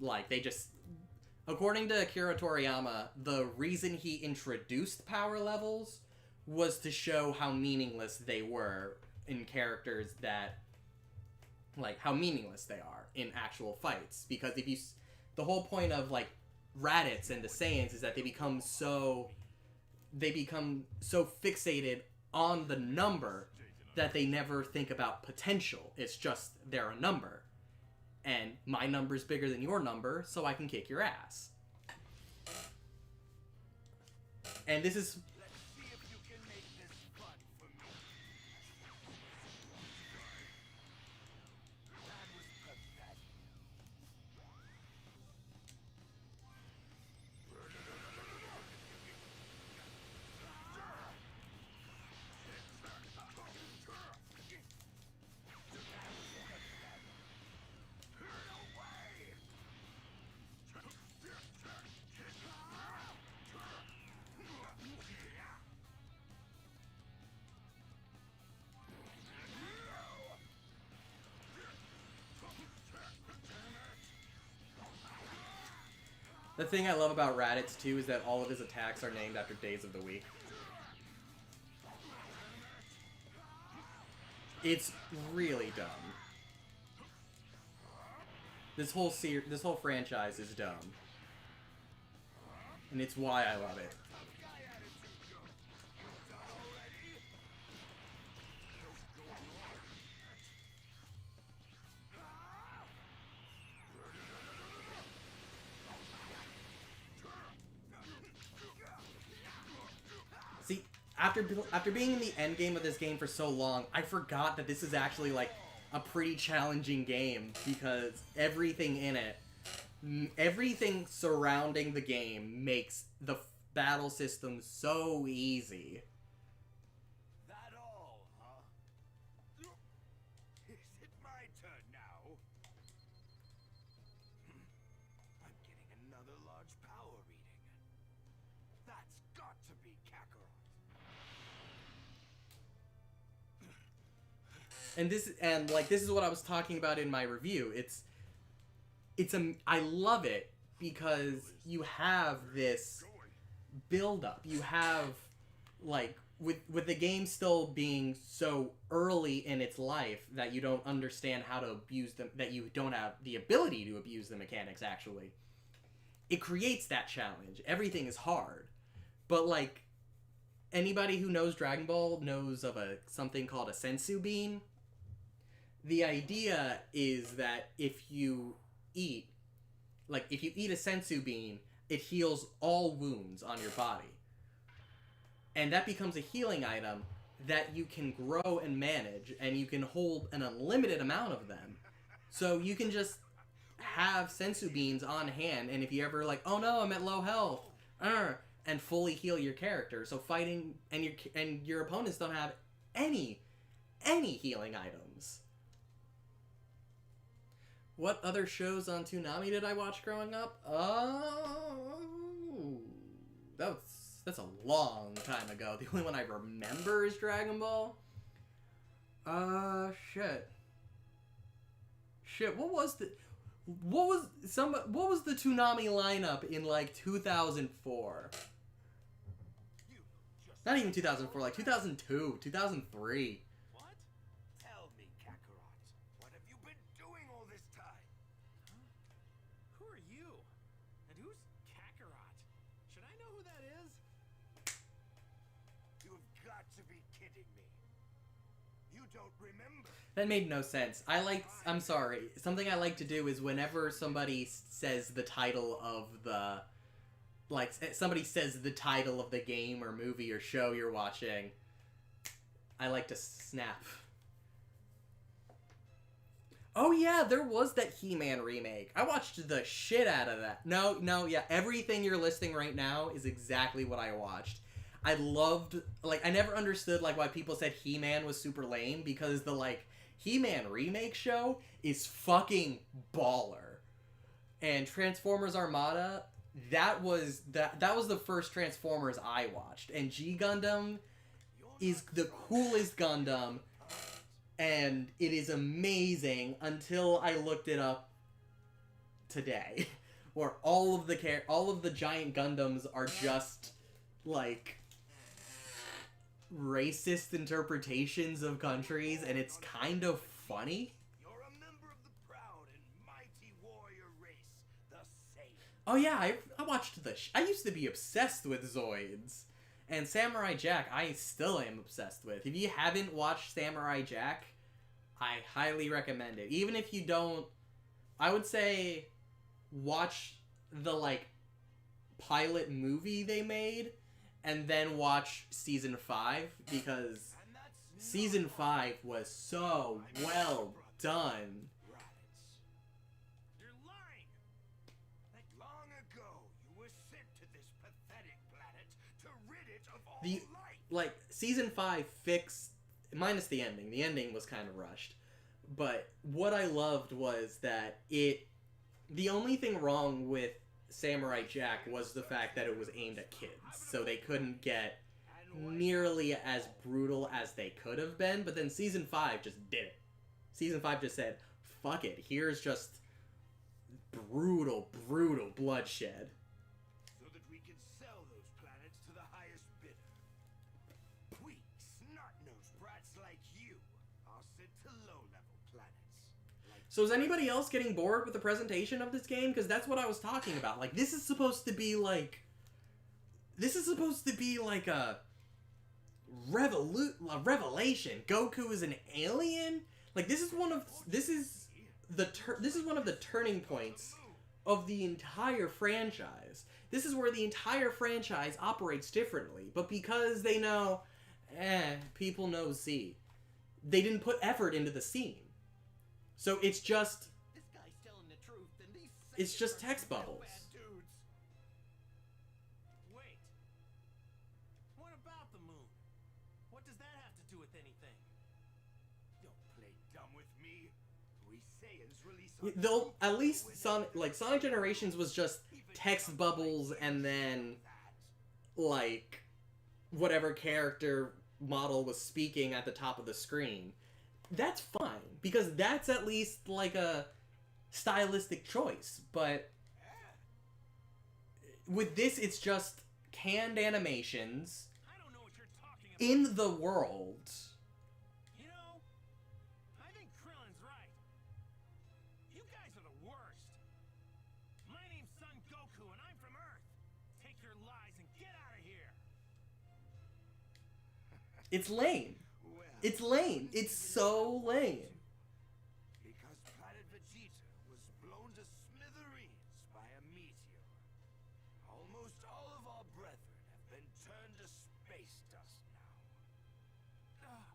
like, they just, according to Akira Toriyama, the reason he introduced power levels was to show how meaningless they were in characters that, like, how meaningless they are in actual fights. Because if you, the whole point of, like, Raditz and the Saiyans is that they become so fixated on the number that they never think about potential. It's just, they're a number. And my number's bigger than your number, so I can kick your ass. And this is... Let's see if you can make this fun for me. That was pathetic. The thing I love about Raditz too is that all of his attacks are named after days of the week. It's really dumb. This whole franchise is dumb. And it's why I love it. See, after being in the end game of this game for so long, I forgot that this is actually like a pretty challenging game because everything in it, everything surrounding the game makes the battle system so easy. That all, huh? Is it my turn now? I'm getting another large power reading. That's got to be Kakarot. And this is what I was talking about in my review. I love it because you have this build up. You have like with the game still being so early in its life that you don't understand how to abuse them, that you don't have the ability to abuse the mechanics actually. It creates that challenge. Everything is hard. But like anybody who knows Dragon Ball knows of something called a sensu bean. The idea is that if you eat a sensu bean, it heals all wounds on your body. And that becomes a healing item that you can grow and manage, and you can hold an unlimited amount of them. So you can just have sensu beans on hand, and if you ever like, oh no, I'm at low health, and fully heal your character. So fighting, and your opponents don't have any healing items. What other shows on Toonami did I watch growing up? Oh, that's a long time ago. The only one I remember is Dragon Ball. Shit. What was the Toonami lineup in like 2004? Not even 2004, like 2002, 2003. What? Tell me, Kakarot. What have you been doing all this time? Who are you? And who's Kakarot? Should I know who that is? You've got to be kidding me. You don't remember? That made no sense. I'm sorry. Something I like to do is whenever somebody says the title of the... Like, somebody says the title of the game or movie or show you're watching, I like to snap. Oh yeah, there was that He-Man remake. I watched the shit out of that. No, yeah, everything you're listing right now is exactly what I watched. I loved, like, I never understood, like, why people said He-Man was super lame, because the, like, He-Man remake show is fucking baller. And Transformers Armada, that was the first Transformers I watched. And G Gundam is the coolest Gundam, and it is amazing until I looked it up today, where all of the giant Gundams are just like racist interpretations of countries, and it's kind of funny. You're a member of the proud and mighty warrior race, the Saint. Oh yeah, I watched I used to be obsessed with Zoids. And Samurai Jack, I still am obsessed with. If you haven't watched Samurai Jack, I highly recommend it. Even if you don't, I would say watch the, like, pilot movie they made, and then watch Season 5, because Season 5 was so well done. You're lying! Like long ago, you were sent to this pathetic planet to rid it of all life. Like, Season 5 fixed, minus the ending. The ending was kind of rushed. But what I loved was that the only thing wrong with Samurai Jack was the fact that it was aimed at kids. So they couldn't get nearly as brutal as they could have been. But then Season 5 just did it. Season 5 just said, fuck it, here's just brutal bloodshed. sent to low-level planets. Like So is anybody else getting bored with the presentation of this game? Because that's what I was talking about. Like, this is supposed to be like a revelation. Goku is an alien. Like, this is one of the turning points of the entire franchise. This is where the entire franchise operates differently. But because they know, people know Z, they didn't put effort into the scene. So it's just this guy's telling the truth, and these It's just Saiyans are text real bubbles. bad dudes. Wait. What about the moon? What does that have to do with anything? Don't play dumb with me. We Saiyans release our they'll at least when Sonic Generations was just text bubbles and then like whatever character model was speaking at the top of the screen. That's fine because that's at least like a stylistic choice. But with this, it's just canned animations I don't know what you're talking about. in the world. You know, I think Krillin's right. You guys are the worst. My name's Son Goku, and I'm from Earth. Take your lies and get out of here. It's lame. Well, It's lame. It's so lame. because planet Vegeta was blown to smithereens by a meteor. Almost all of our brethren have been turned to space dust now.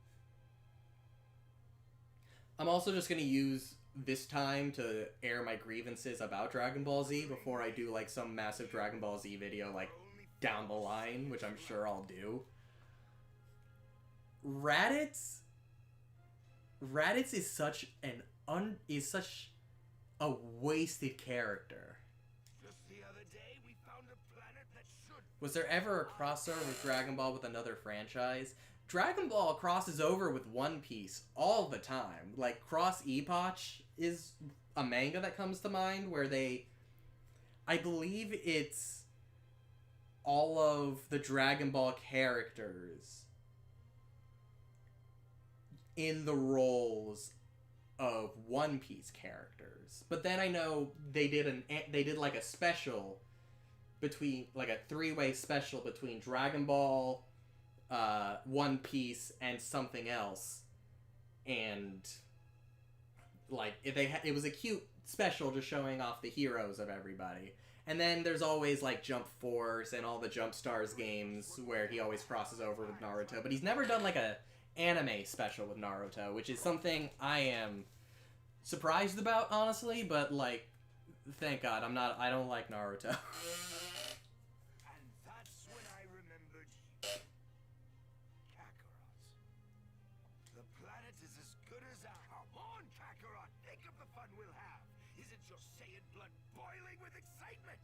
I'm also just gonna use this time to air my grievances about Dragon Ball Z before I do like some massive Dragon Ball Z video like down the line, which I'm sure I'll do. Raditz is such a wasted character. Just the other day, we found a planet that should. Was there ever a crossover with Dragon Ball with another franchise? Dragon Ball crosses over with One Piece all the time. Like, Cross Epoch is a manga that comes to mind where I believe it's all of the Dragon Ball characters in the roles of One Piece characters. But then I know they did like a special between, like a three-way special between Dragon Ball, One Piece, and something else, and like it was a cute special just showing off the heroes of everybody. And then there's always like Jump Force and all the Jump Stars games where he always crosses over with Naruto, but he's never done like a anime special with Naruto, which is something I am surprised about, honestly. But like, thank God I don't like Naruto. And that's when I remembered you. Kakarot. The planet is as good as our... Come on, Kakarot! Think of the fun we'll have! Isn't your Saiyan blood boiling with excitement?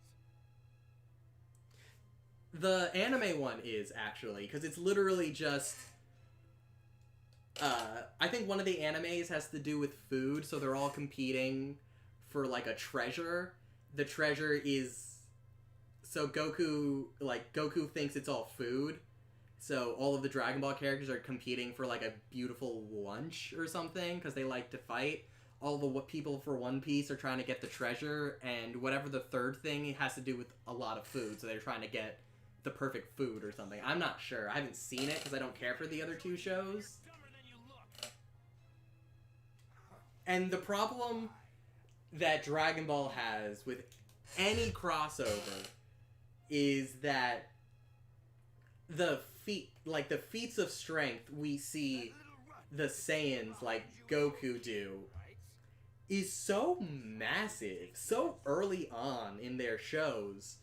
The anime one is, actually, because it's literally just... I think one of the animes has to do with food, so they're all competing for, like, a treasure. The treasure is... So Goku thinks it's all food, so all of the Dragon Ball characters are competing for, like, a beautiful lunch or something, because they like to fight. All the people for One Piece are trying to get the treasure, and whatever the third thing has to do with a lot of food, so they're trying to get the perfect food or something. I'm not sure. I haven't seen it because I don't care for the other two shows. Dumber than you look. And the problem that Dragon Ball has with any crossover is that the feats of strength we see the Saiyans like Goku do is so massive, so early on in their shows,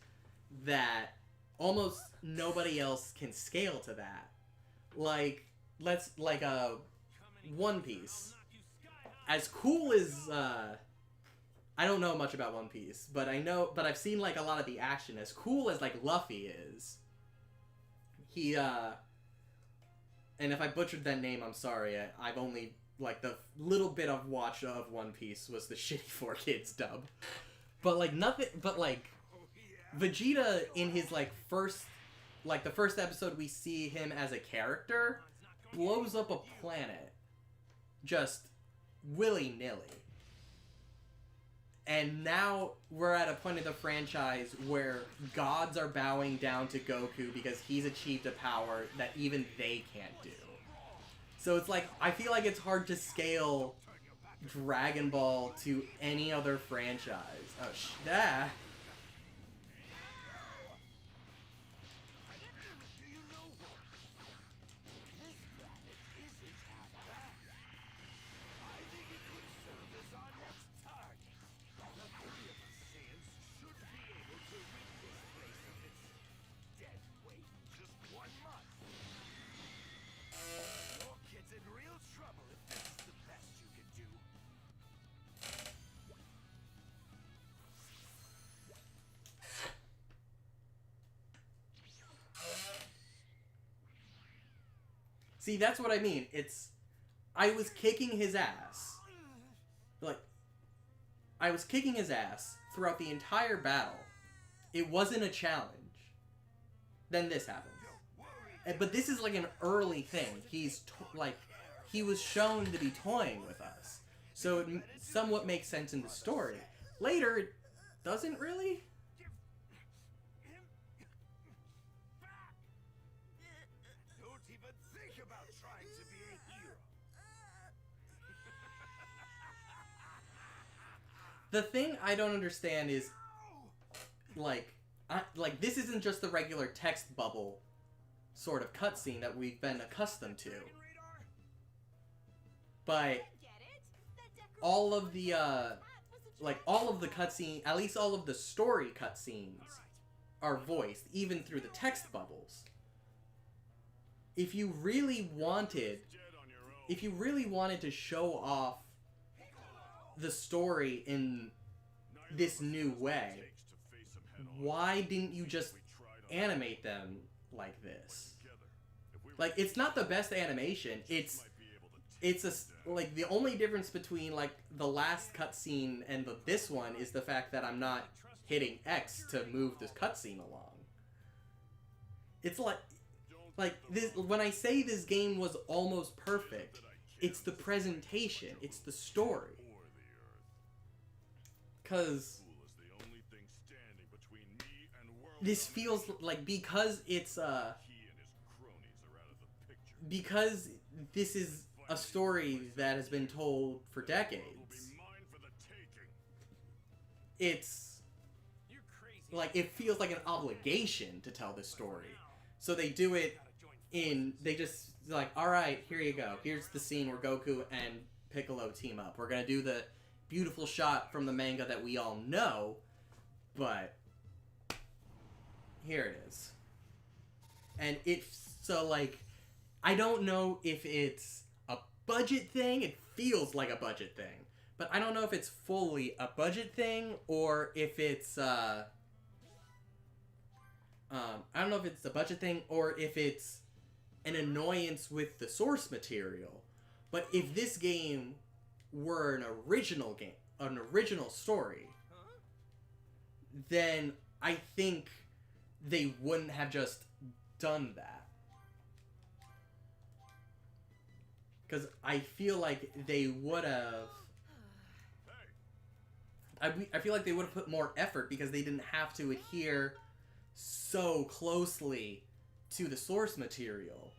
that almost nobody else can scale to that. Like, One Piece. As cool as, I don't know much about One Piece, but I've seen, like, a lot of the action. As cool as, like, Luffy is, he, and if I butchered that name, I'm sorry. I've only, like, the little bit I've watched of One Piece was the shitty 4Kids dub. But, like, Vegeta, in his, the first episode we see him as a character, blows up a planet. just willy-nilly. And now we're at a point in the franchise where gods are bowing down to Goku because he's achieved a power that even they can't do. So it's like, I feel like it's hard to scale Dragon Ball to any other franchise. Oh, ah. See, that's what I mean. I was kicking his ass. Like, I was kicking his ass throughout the entire battle. It wasn't a challenge. Then this happens. But this is like an early thing. He was shown to be toying with us. So it somewhat makes sense in the story. Later, it doesn't really. The thing I don't understand is, this isn't just the regular text bubble sort of cutscene that we've been accustomed to. But all of the, all of the cutscene, at least all of the story cutscenes are voiced, even through the text bubbles. If you really wanted to show off the story in this new way, why didn't you just animate them like this? Like, it's not the best animation. It's the only difference between the last cutscene and this one is the fact that I'm not hitting X to move this cutscene along. It's like this. When I say this game was almost perfect, it's the presentation, it's the story. Because this feels like, because this is a story that has been told for decades, it's like, it feels like an obligation to tell this story. So they do it they just alright, here you go. Here's the scene where Goku and Piccolo team up. We're gonna do the beautiful shot from the manga that we all know, but here it is. And I don't know if it's a budget thing. It feels like a budget thing, but I don't know if it's fully a budget thing or if it's I don't know if it's a budget thing or if it's an annoyance with the source material. But if this game were an original game, an original story, then I think they wouldn't have just done that. Because I feel like they would have... I feel like they would have put more effort because they didn't have to adhere so closely to the source material.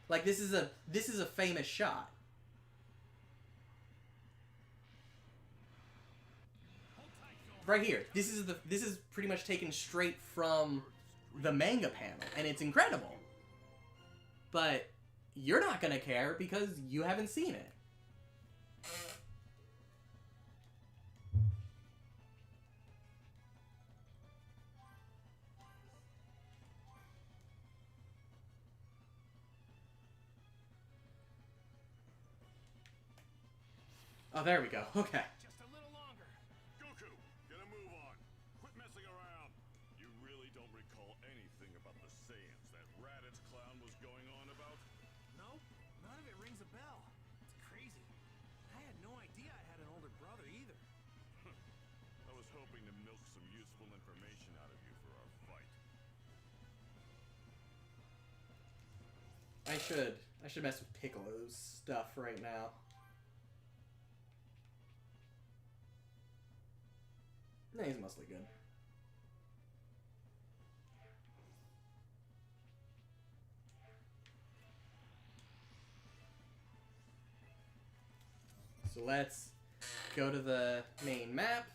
Like, this is a famous shot. Right here. This is pretty much taken straight from the manga panel, and it's incredible. But you're not gonna care because you haven't seen it. Oh, there we go. Okay. Just a little longer. Goku, get a move on. Quit messing around. You really don't recall anything about the Saiyans that Raditz clown was going on about? No, none of it rings a bell. It's crazy. I had no idea I had an older brother either. I was hoping to milk some useful information out of you for our fight. I should I should mess with Piccolo's stuff right now. No, he's mostly good. So let's go to the main map.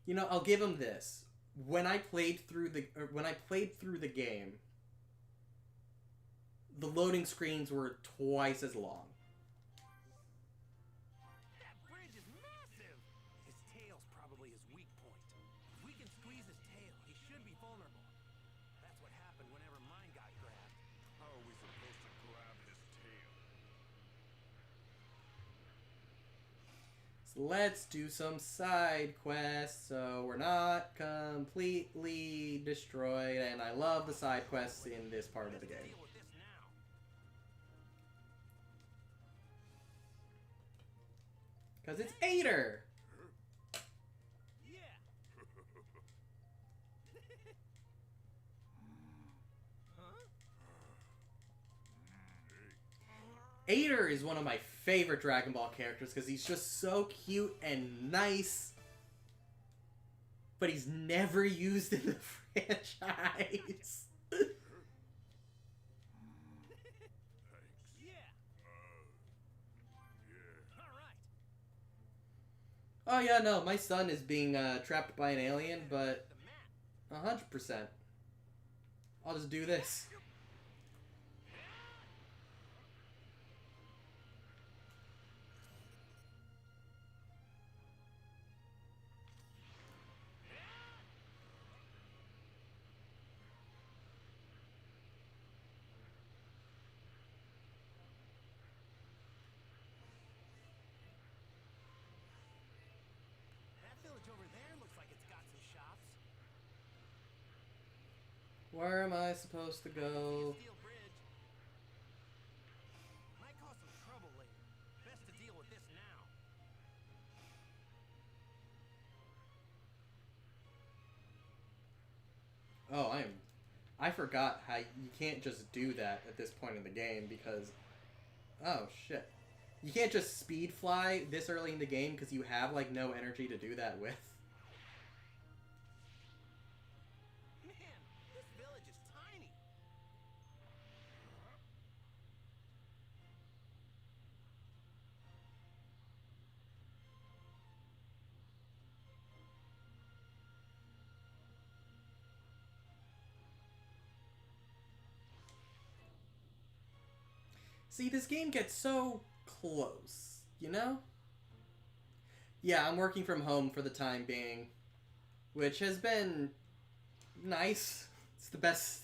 You know, I'll give him this. When I played through the game, the loading screens were twice as long. That bridge is massive! His tail's probably his weak point. If we can squeeze his tail, he should be vulnerable. That's what happened whenever mine got grabbed. How are we supposed to grab his tail? So let's do some side quests so we're not completely destroyed. And I love the side quests in this part of the game. Deal with this now. Because it's Ader! Yeah! Huh? Ader is one of my favorite Dragon Ball characters because he's just so cute and nice. But he's never used in the franchise. Yeah! Alright. Oh yeah, no, my son is being trapped by an alien, but The map. 100%. I'll just do this. That village over there looks like it's got some shops. Where am I supposed to go? Steel bridge. Might cause some trouble later. Best to deal with this now. Oh, I forgot how you can't just do that at this point in the game because... Oh, shit. You can't just speed fly this early in the game because you have, like, no energy to do that with. Man, this village is tiny. See, this game gets so close, you know? Yeah, I'm working from home for the time being, which has been nice. It's the best,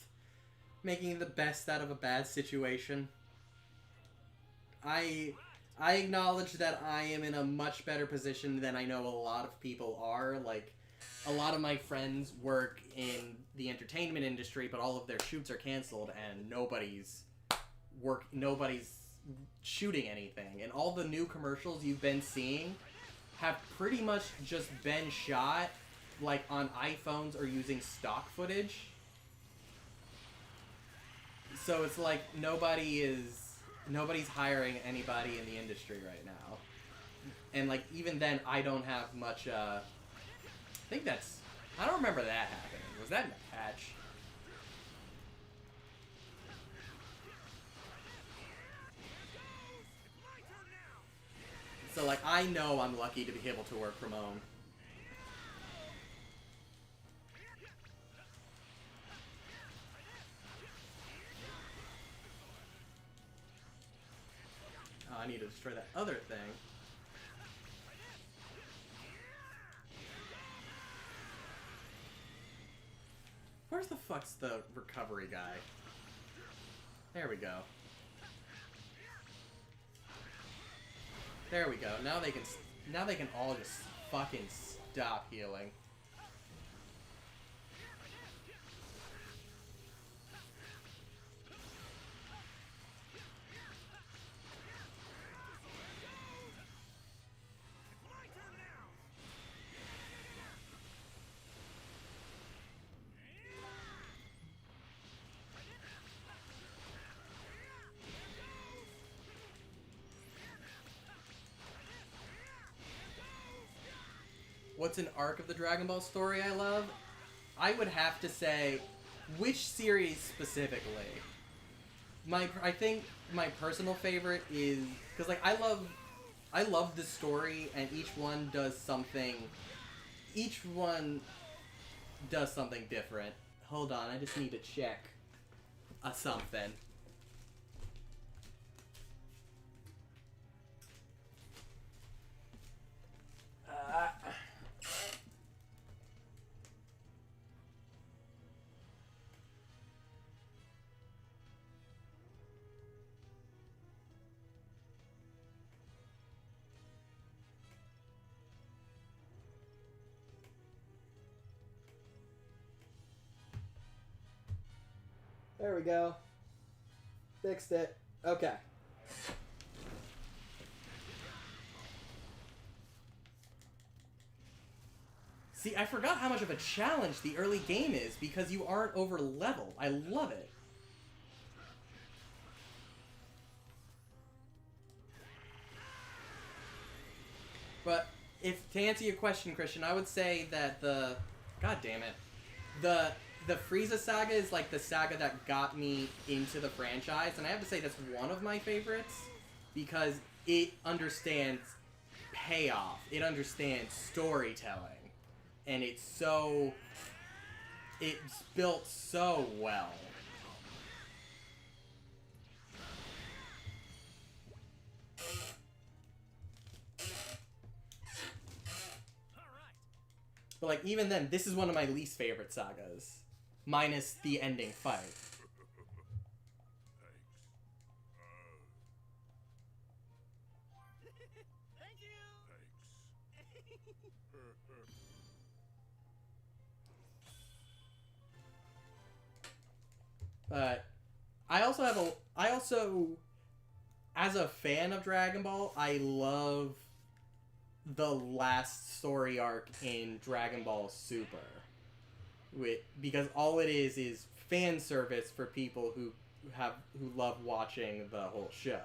making the best out of a bad situation. I acknowledge that I am in a much better position than I know a lot of people are. Like, a lot of my friends work in the entertainment industry, but all of their shoots are canceled and nobody's shooting anything. And all the new commercials you've been seeing have pretty much just been shot like on iPhones or using stock footage. So it's like nobody's hiring anybody in the industry right now. And like even then I don't have much I don't remember that happening. Was that in a patch? So like I know I'm lucky to be able to work from home. Oh, I need to destroy that other thing. Where's the fuck's the recovery guy? There we go. There we go. Now Now they can all just fucking stop healing. What's an arc of the Dragon Ball story I love? I would have to say, which series specifically? I think my personal favorite is because like I love the story, and each one does something. Each one does something different. Hold on, I just need to check something. There we go. Fixed it. Okay. See, I forgot how much of a challenge the early game is because you aren't over leveled. I love it. But to answer your question, Christian, I would say that God damn it. The Frieza saga is like the saga that got me into the franchise, and I have to say that's one of my favorites because it understands payoff, it understands storytelling, and it's built so well. But like even then, this is one of my least favorite sagas. Minus the ending fight. Thank you. But I also, as a fan of Dragon Ball, I love the last story arc in Dragon Ball Super. Because all it is fan service for people who love watching the whole show.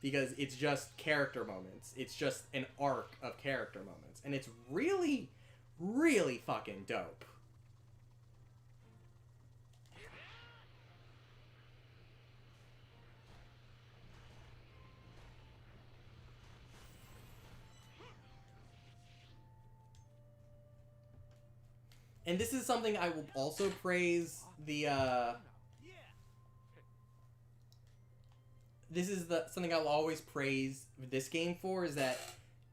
Because it's just character moments. It's just an arc of character moments. And it's really, really fucking dope. And this is something I will also praise something I'll always praise this game for is that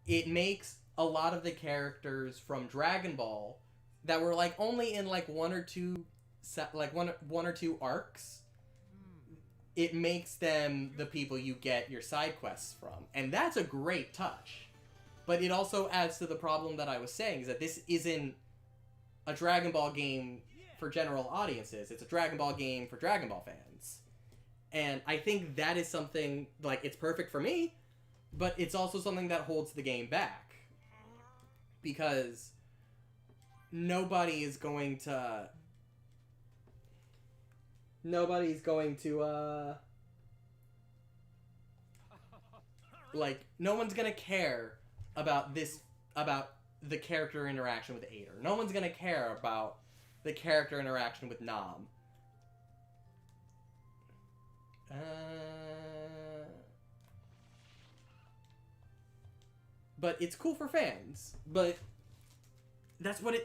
it makes a lot of the characters from Dragon Ball that were like only in like one or two arcs. It makes them the people you get your side quests from, and that's a great touch. But it also adds to the problem that I was saying, is that this isn't a Dragon Ball game for general audiences. It's a Dragon Ball game for Dragon Ball fans. And I think that is something, like, it's perfect for me, but it's also something that holds the game back. Because nobody's going to, like, no one's gonna care about the character interaction with Ader. No one's gonna care about the character interaction with Nam. But it's cool for fans. But that's what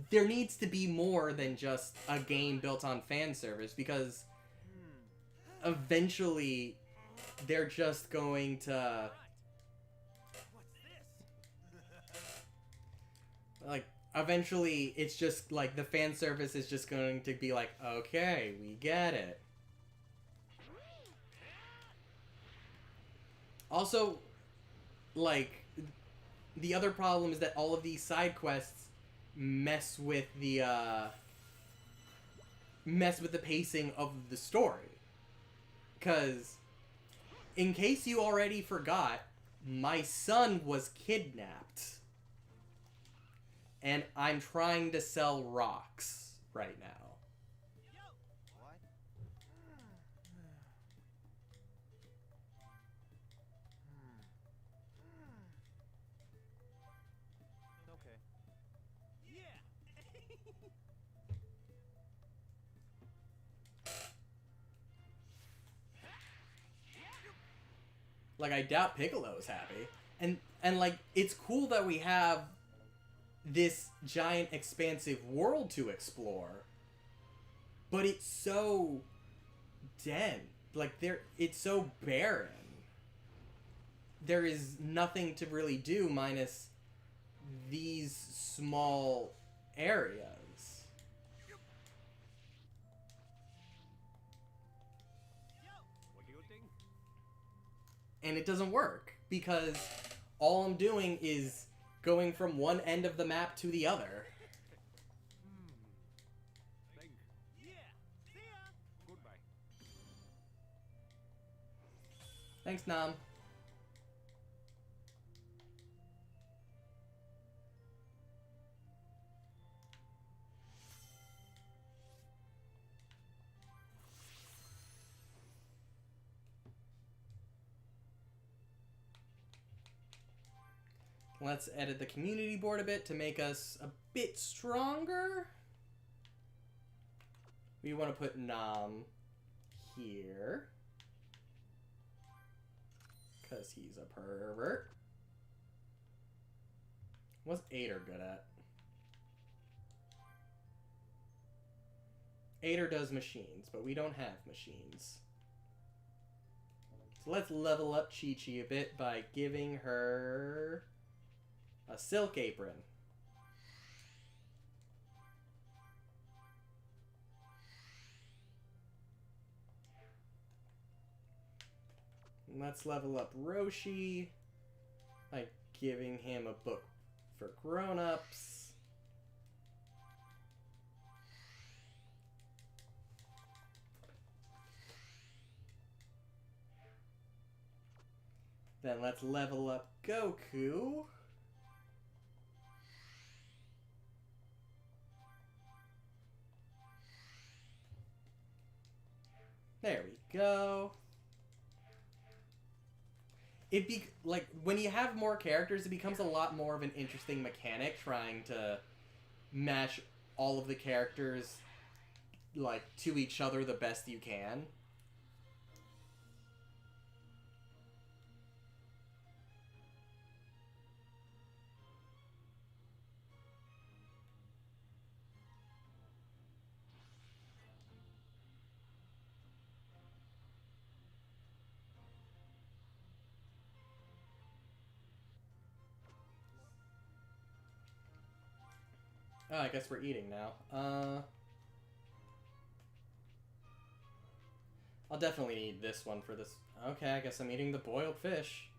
there needs to be more than just a game built on fan service, because eventually they're just going to like, eventually it's just like the fan service is just going to be like, okay, we get it. Also, like, the other problem is that all of these side quests mess with the pacing of the story. Because, in case you already forgot, my son was kidnapped. And I'm trying to sell rocks right now. What? Okay. Yeah. Like, I doubt Piccolo's happy. And like, it's cool that we have this giant expansive world to explore, but it's so dense. Like, it's so barren. There is nothing to really do minus these small areas. What do you think? And it doesn't work because all I'm doing is going from one end of the map to the other. Think. Yeah. See ya. Goodbye. Thanks, Nam. Let's edit the community board a bit to make us a bit stronger. We want to put Nam here. Because he's a pervert. What's Ader good at? Ader does machines, but we don't have machines. So let's level up Chi-Chi a bit by giving her a silk apron. And let's level up Roshi by giving him a book for grown-ups. Then let's level up Goku. There we go. Like, when you have more characters, it becomes a lot more of an interesting mechanic trying to mash all of the characters, like, to each other the best you can. Oh, I guess we're eating now. I'll definitely need this one for this. Okay, I guess I'm eating the boiled fish.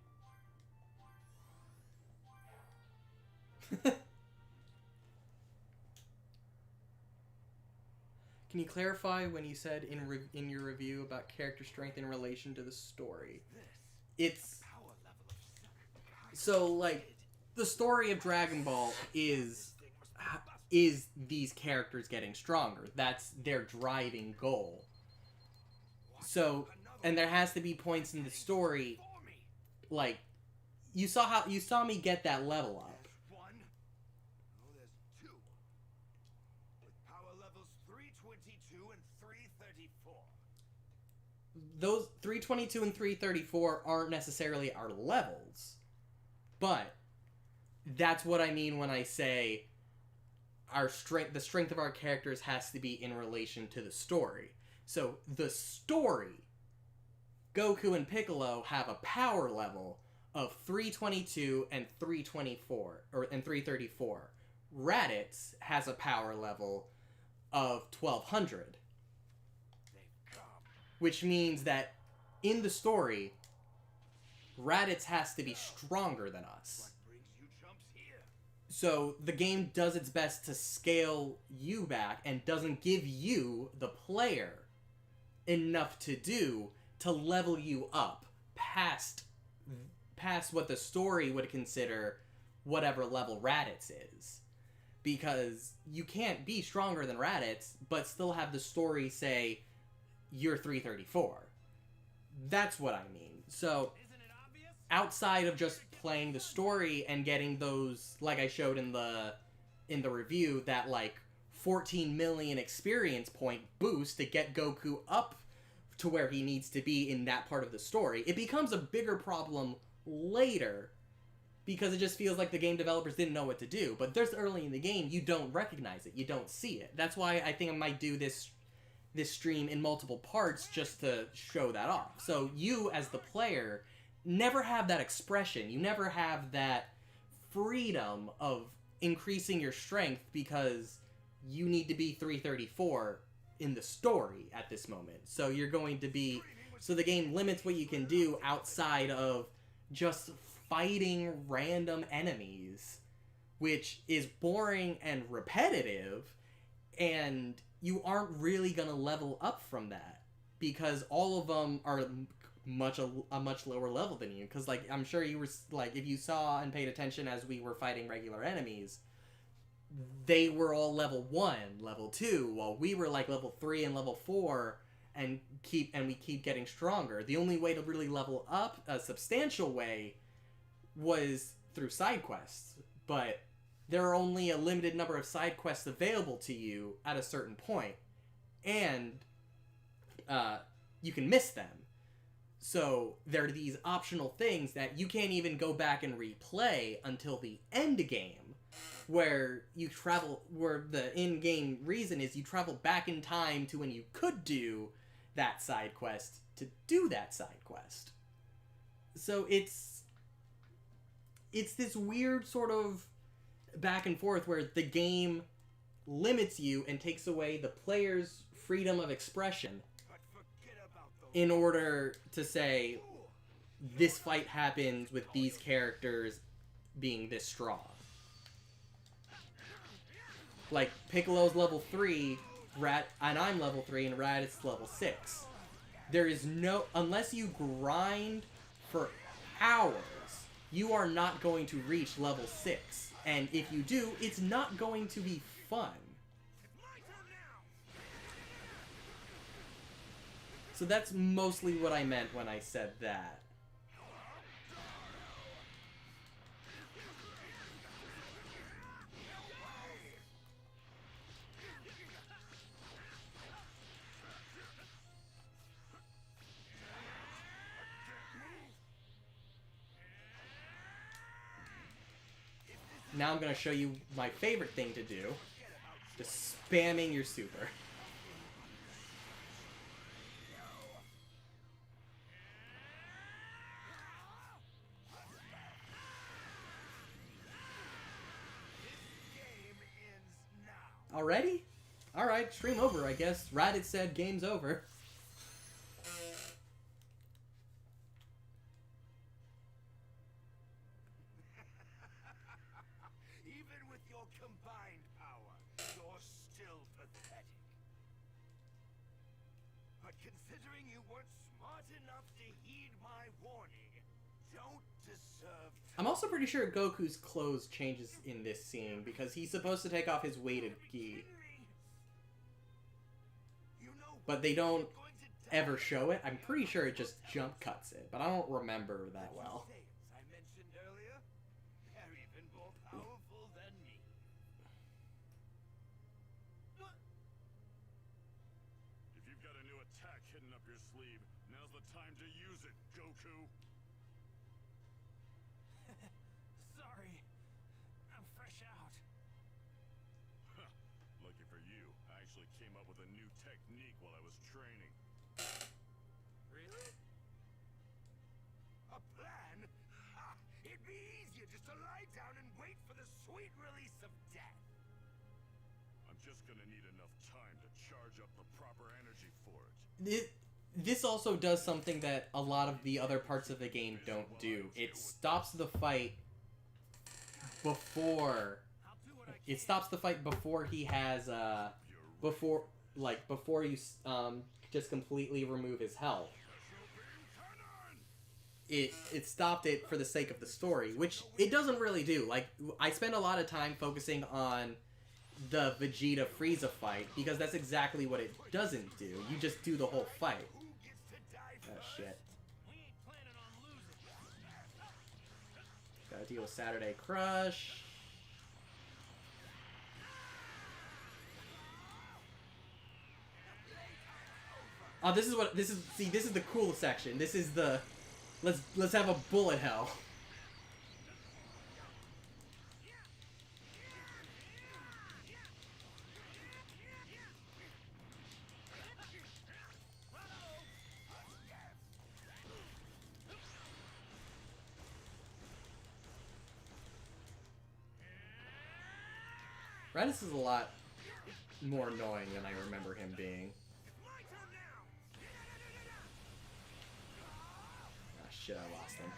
Can you clarify when you said in your review about character strength in relation to the story? It's Power level of so, like, the story of Dragon Ball is these characters getting stronger. That's their driving goal. So, and there has to be points in the story, like, you saw me get that level up. One. Oh, there's two. With power levels 322 and 334. Those 322 and 334 aren't necessarily our levels, but that's what I mean when I say the strength of our characters has to be in relation to the story. So the story, Goku and Piccolo have a power level of 322 and 324 and 334. Raditz has a power level of 1200. They've come. Which means that in the story, Raditz has to be stronger than us. What brings you chumps here? So the game does its best to scale you back and doesn't give you, the player, enough to do to level you up past what the story would consider whatever level Raditz is. Because you can't be stronger than Raditz, but still have the story say, you're 334. That's what I mean. So, Isn't it obvious? outside of just playing the story and getting those, like I showed in the review, that like 14 million experience point boost to get Goku up to where he needs to be in that part of the story, it becomes a bigger problem later, because it just feels like the game developers didn't know what to do. But this early in the game, you don't recognize it, you don't see it. That's why I think I might do this stream in multiple parts, just to show that off. So you, as the player, never have that expression. You never have that freedom of increasing your strength because you need to be 334 in the story at this moment. So you're going to be... So the game limits what you can do outside of just fighting random enemies, which is boring and repetitive, and you aren't really gonna level up from that because all of them are a much lower level than you. Because like I'm sure you were like, if you saw and paid attention as we were fighting regular enemies, they were all level 1, level 2, while we were like level 3 and level 4, and we keep getting stronger. The only way to really level up a substantial way was through side quests, but there are only a limited number of side quests available to you at a certain point, and you can miss them. So there are these optional things that you can't even go back and replay until the end game, where you travel, where the in-game reason is you travel back in time to when you could do that side quest to do that side quest. So it's this weird sort of back and forth where the game limits you and takes away the player's freedom of expression in order to say, this fight happens with these characters being this strong. Like, Piccolo's level 3, and I'm level 3, and Raditz level 6. There is no... Unless you grind for hours, you are not going to reach level 6. And if you do, it's not going to be fun. So that's mostly what I meant when I said that. Now I'm going to show you my favorite thing to do. Just spamming your super. Already? Alright, stream over, I guess. Raditz said game's over. Even with your combined power, you're still pathetic. But considering you weren't smart enough to heed my warning, don't deserve to... I'm also pretty sure Goku's clothes changes in this scene because he's supposed to take off his weighted gi. But they don't ever show it. I'm pretty sure it just jump cuts it, but I don't remember that well. I mentioned earlier, they're even more powerful than me. If you've got a new attack hidden up your sleeve, now's the time to use it, Goku. Sorry. I'm fresh out. Lucky for you, I actually came up with a new technique while I was training. Really? A plan? Ha! It'd be easier just to lie down and wait for the sweet release of death. I'm just gonna need enough time to charge up the proper energy for it. this also does something that a lot of the other parts of the game don't do. It stops the fight before... It stops the fight before he has, before you, just completely remove his health. It stopped it for the sake of the story, which it doesn't really do. Like, I spend a lot of time focusing on the Vegeta Frieza fight, because that's exactly what it doesn't do. You just do the whole fight. Oh, shit. Gotta deal with Saturday Crush. Oh, this is the cool section. This is the... Let's have a bullet hell. Raditz is a lot more annoying than I remember him being. Ah, shit, I lost him.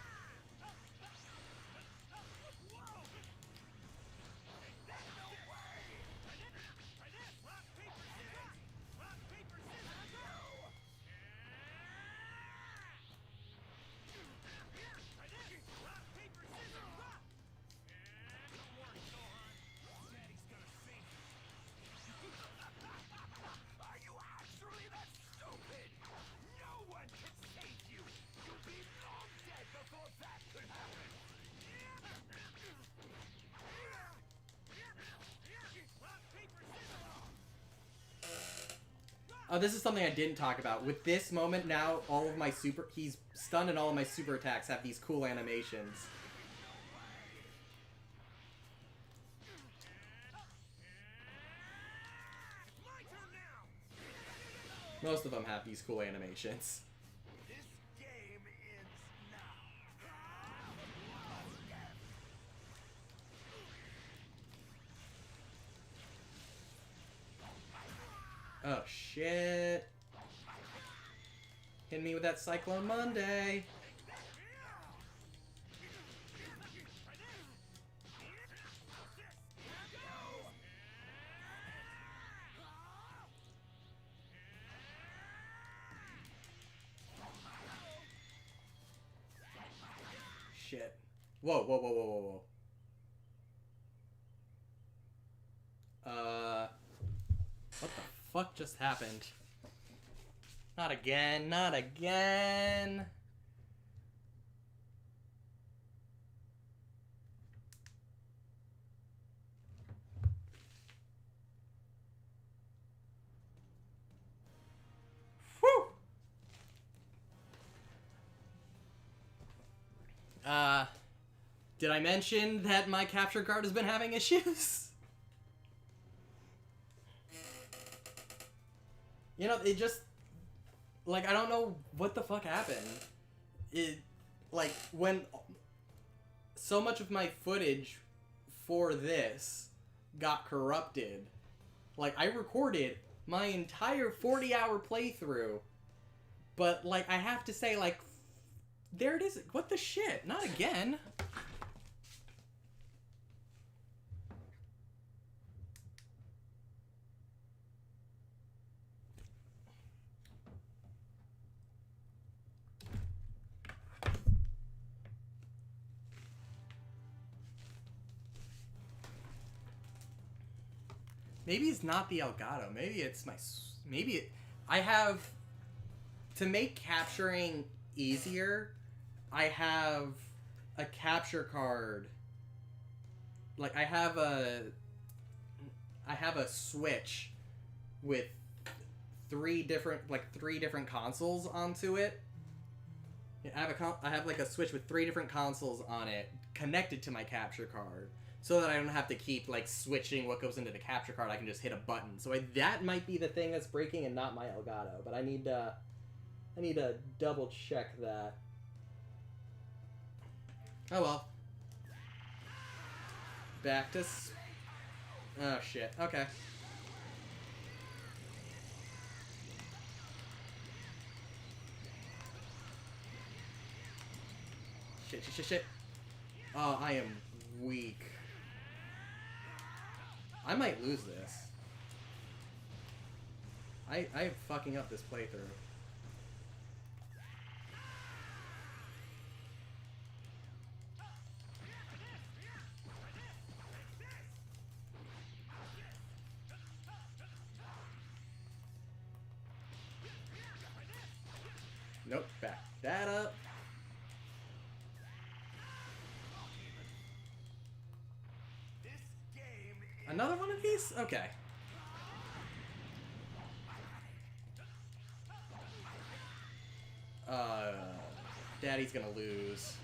Oh, this is something I didn't talk about. With this moment now, all of my he's stunned and all of my super attacks have these cool animations. Most of them have these cool animations. This game ends now. Oh, shit. Hit me with that Cyclone Monday. Shit. Whoa, whoa, whoa, whoa, whoa, whoa. What the fuck just happened? Not again, not again. Whew! Did I mention that my capture card has been having issues? You know, it just... Like, I don't know what the fuck happened. It... Like, when... So much of my footage for this got corrupted. Like, I recorded my entire 40-hour playthrough. But, like, I have to say, like... There it is. What the shit? Not again. Maybe it's not the Elgato. Maybe it's my... I have... To make capturing easier, I have a capture card. Like, I have a Switch with three different consoles onto it. I have like a Switch with 3 different consoles on it connected to my capture card, so that I don't have to keep like switching what goes into the capture card. I can just hit a button. So that might be the thing that's breaking and not my Elgato, but I need to double check that. Oh well. Back to... Oh shit, okay. shit. Oh, I am weak. I might lose this. I'm fucking up this playthrough. Nope, back that up. Another one of these? Okay. Daddy's gonna lose.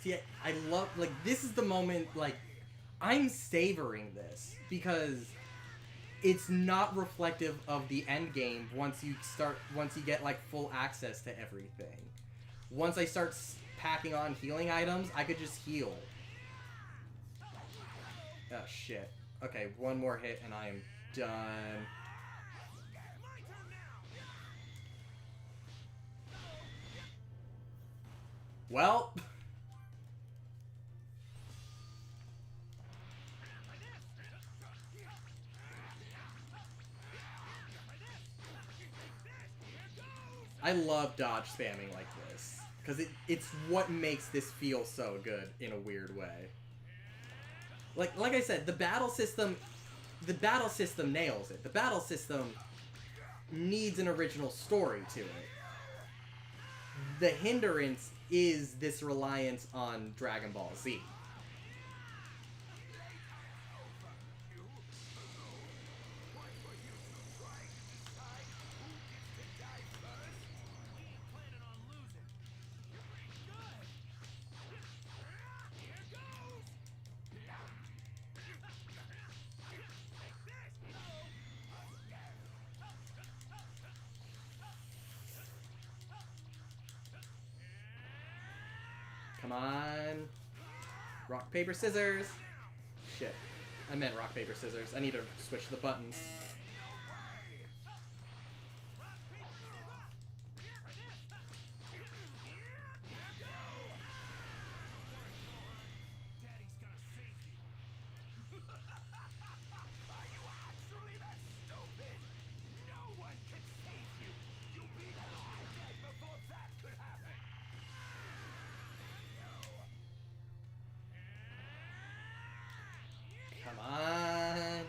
See, I love, like, this is the moment, like, I'm savoring this because it's not reflective of the end game once you get, like, full access to everything. Once I start packing on healing items, I could just heal. Oh, shit. Okay, one more hit and I am done. Well... I love dodge spamming like this, because it's what makes this feel so good in a weird way. Like I said, the battle system nails it. The battle system needs an original story to it. The hindrance is this reliance on Dragon Ball Z. Come on. Rock, paper, scissors. Shit. I meant rock, paper, scissors. I need to switch the buttons. Come on.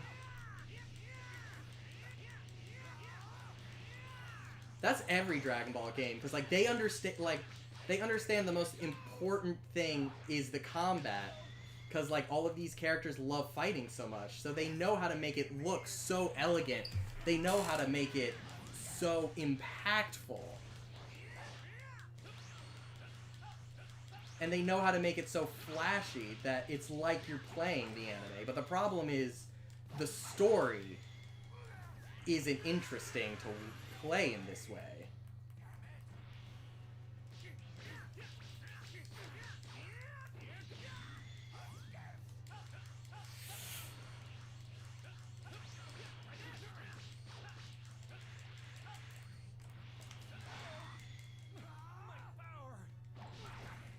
That's every Dragon Ball game, because like they understand the most important thing is the combat, because like all of these characters love fighting so much, so they know how to make it look so elegant. They know how to make it so impactful. And they know how to make it so flashy that it's like you're playing the anime. But the problem is, the story isn't interesting to play in this way.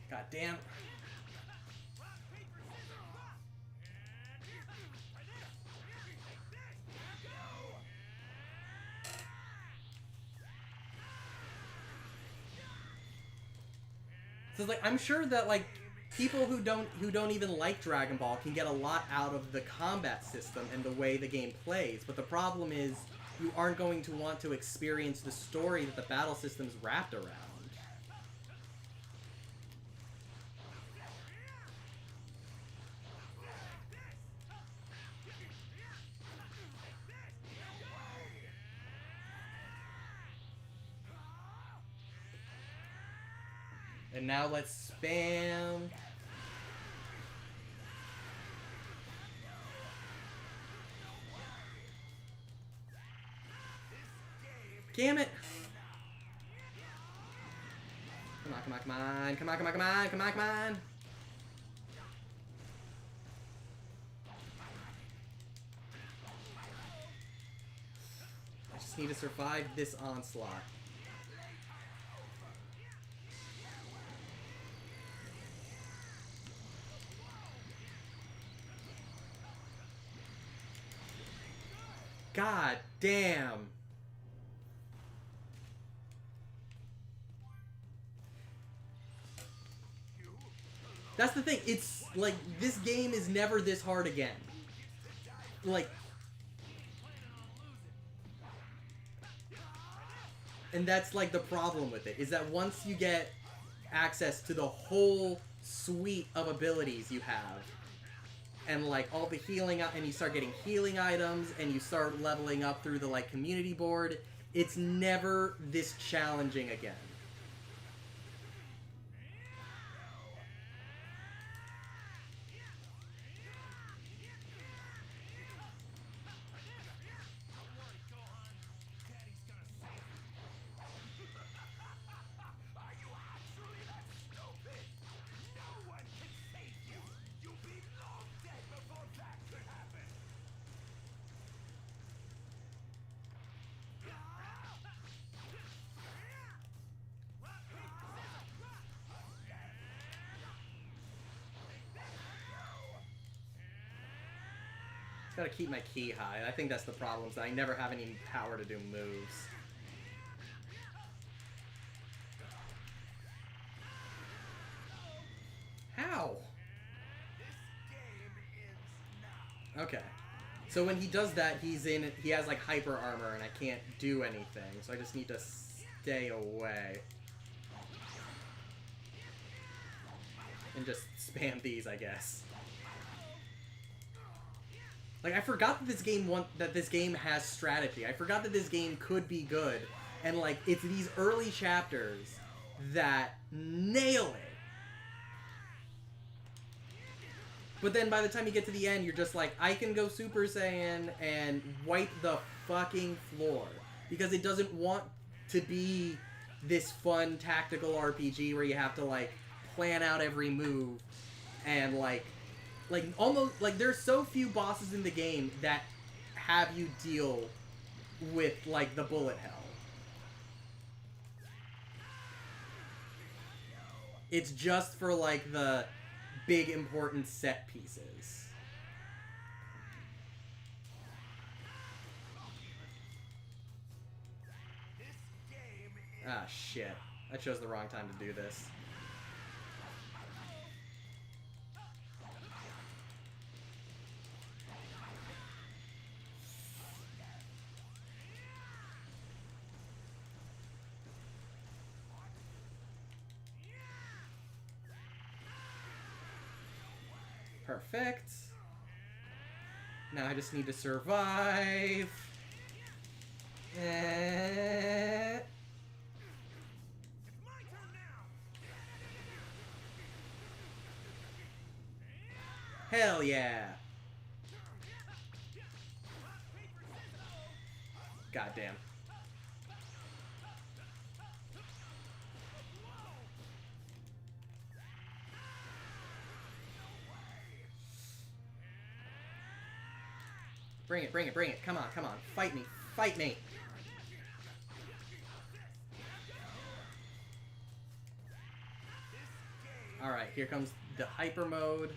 God damn. So like I'm sure that like people who don't even like Dragon Ball can get a lot out of the combat system and the way the game plays, but the problem is you aren't going to want to experience the story that the battle system's wrapped around. And now let's spam. Damn it! Come on, come on, come on, come on, come on, come on, come on, come on! I just need to survive this onslaught. God damn! That's the thing, it's like, this game is never this hard again. Like... And that's like the problem with it, is that once you get access to the whole suite of abilities you have, and like all the healing, and you start getting healing items, and you start leveling up through the like community board, it's never this challenging again. Gotta keep my key high. I think that's the problem, is that I never have any power to do moves. How? Okay. So when he does that, he has like hyper armor and I can't do anything, so I just need to stay away. And just spam these, I guess. Like, I forgot that this game has strategy. I forgot that this game could be good. And, like, it's these early chapters that nail it. But then by the time you get to the end, you're just like, I can go Super Saiyan and wipe the fucking floor. Because it doesn't want to be this fun tactical RPG where you have to, like, plan out every move and, like, almost, like, there's so few bosses in the game that have you deal with, like, the bullet hell. It's just for, like, the big important set pieces. Ah, shit. I chose the wrong time to do this. Perfect. Now I just need to survive. Hell yeah. Goddamn. Bring it, bring it, bring it. Come on, come on. Fight me. Fight me. Alright, here comes the hyper mode.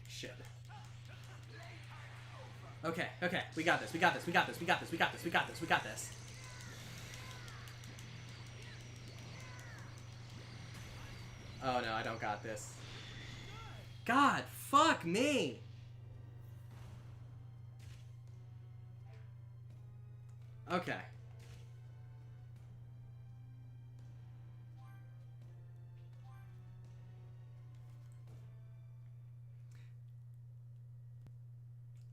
Shit. Okay, okay, we got this, we got this, we got this, we got this, we got this, we got this, we got this. Oh no, I don't got this. God, fuck me! Okay.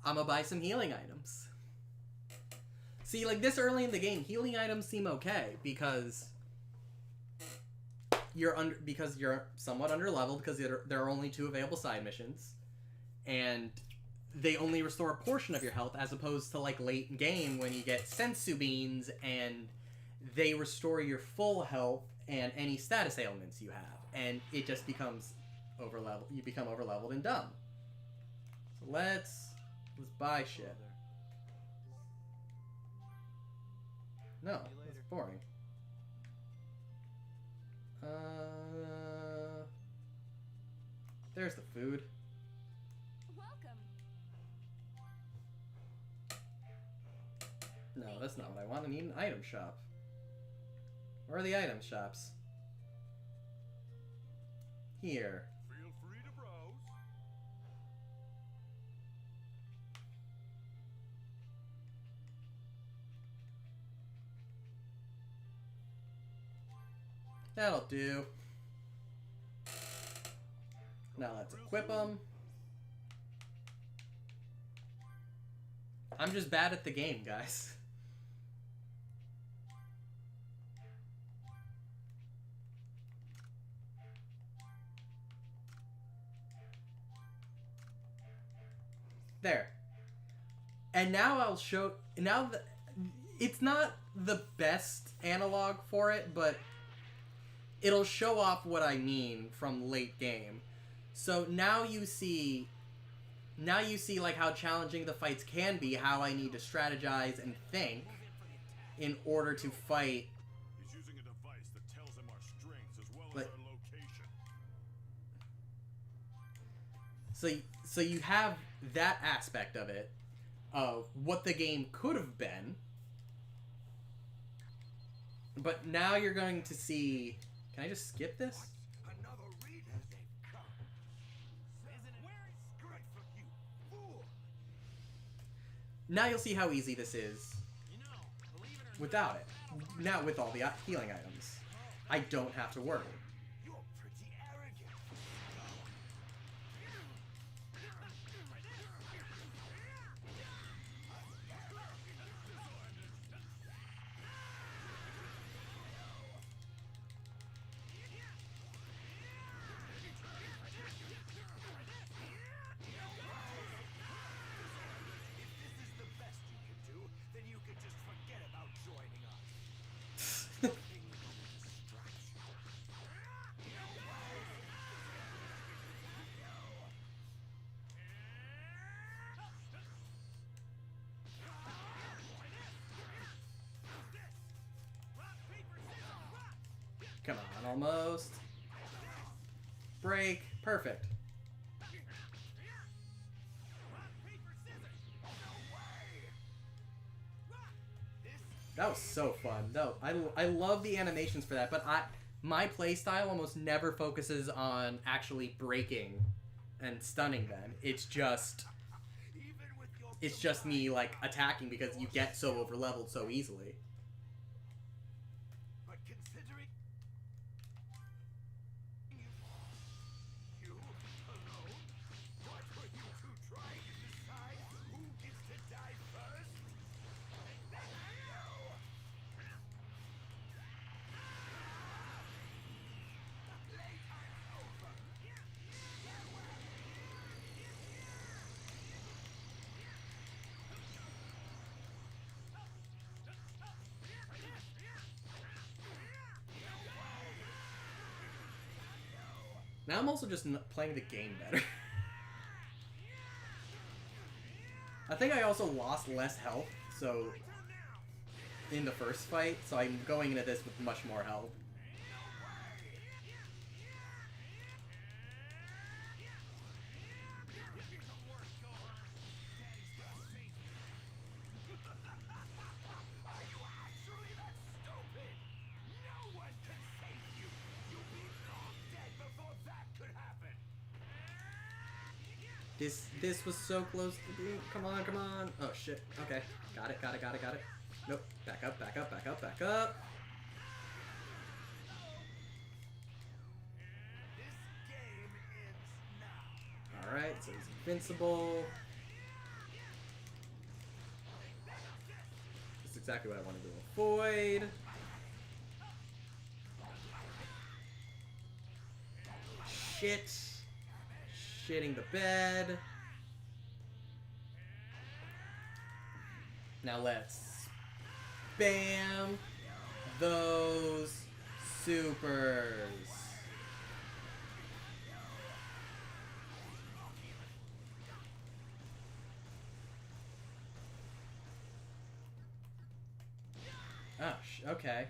I'm gonna buy some healing items. See, like, this early in the game, healing items seem okay, because because you're somewhat under leveled because there are only 2 available side missions, and they only restore a portion of your health as opposed to like late game when you get sensu beans and they restore your full health and any status ailments you have, and it just becomes over level. You become over leveled and dumb. So let's buy shit. No, that's boring. There's the food. Welcome. No, that's not what I want. I need an item shop. Where are the item shops? Here. Feel free to browse. That'll do. Now let's equip them. I'm just bad at the game, guys. There. And now I'll show... Now, it's not the best analog for it, but it'll show off what I mean from late game. So now you see like how challenging the fights can be, how I need to strategize and think in order to fight. He's using a device that tells him our strengths as well as Like- our location. So you have that aspect of it, of what the game could have been. But now you're going to see... Can I just skip this? Another reader they've come. Isn't it? Where is good for you, fool? Now you'll see how easy this is You know, believe it or without it. Now with all the healing items. I don't have to worry. You're pretty arrogant. If this is the best you can do, then you can just forget about joining us. Nothing but a distraction. Come on, almost. Break. Perfect. That was so fun. No, I love the animations for that, but my playstyle almost never focuses on actually breaking and stunning them. It's just me like attacking because you get so over leveled so easily. But considering you alone, what were you two trying to decide who gets to die first? Playtime's over. Now I'm also just playing the game better. I think I also lost less health, so in the first fight, so I'm going into this with much more health. Are you actually that stupid? No one can save you. You'll be long dead before that could happen. This was so close to being. Come on, come on. Oh shit. Okay. Got it. Nope. Back up. This game ends now. Alright, so he's invincible. That's exactly what I wanted to avoid. shit. Shitting the bed. Now let's spam those supers. Oh, okay.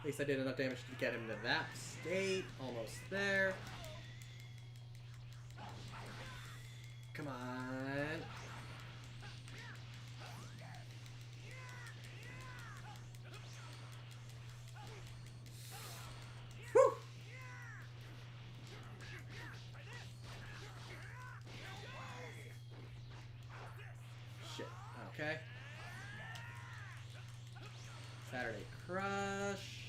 At least I did enough damage to get him to that state. Almost there. Come on. Whew. Shit. Okay. Saturday Crush.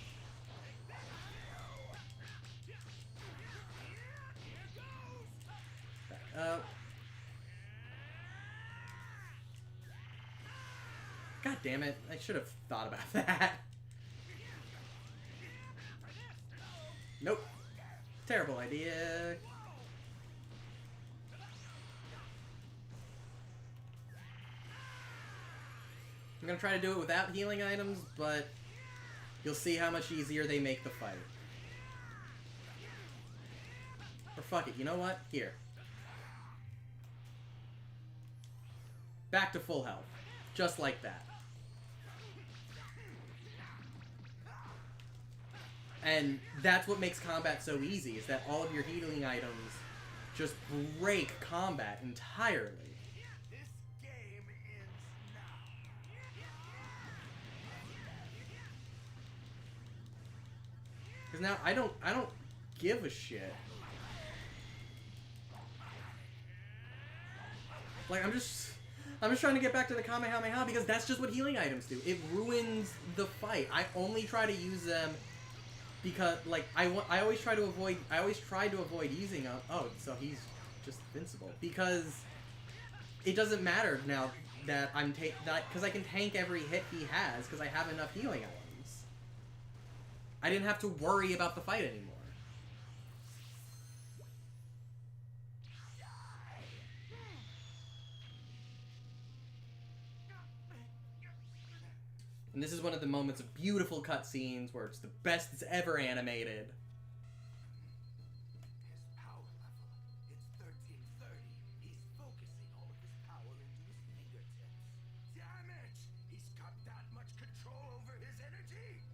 Back up. God damn it. I should have thought about that. Nope. Terrible idea. I'm gonna try to do it without healing items, but you'll see how much easier they make the fight. Or fuck it, you know what? Here. Back to full health. Just like that. And that's what makes combat so easy, is that all of your healing items just break combat entirely. Because now I don't give a shit. Like I'm just trying to get back to the Kamehameha because that's just what healing items do. It ruins the fight. I only try to use them because like I always try to avoid using them. Oh, so he's just invincible because it doesn't matter now that because I can tank every hit he has because I have enough healing items. I didn't have to worry about the fight anymore. And this is one of the moments of beautiful cutscenes where it's the best it's ever animated. His power level, it's 1330. He's focusing all of his power into his fingertips. Damn it! He's got that much control over his energy!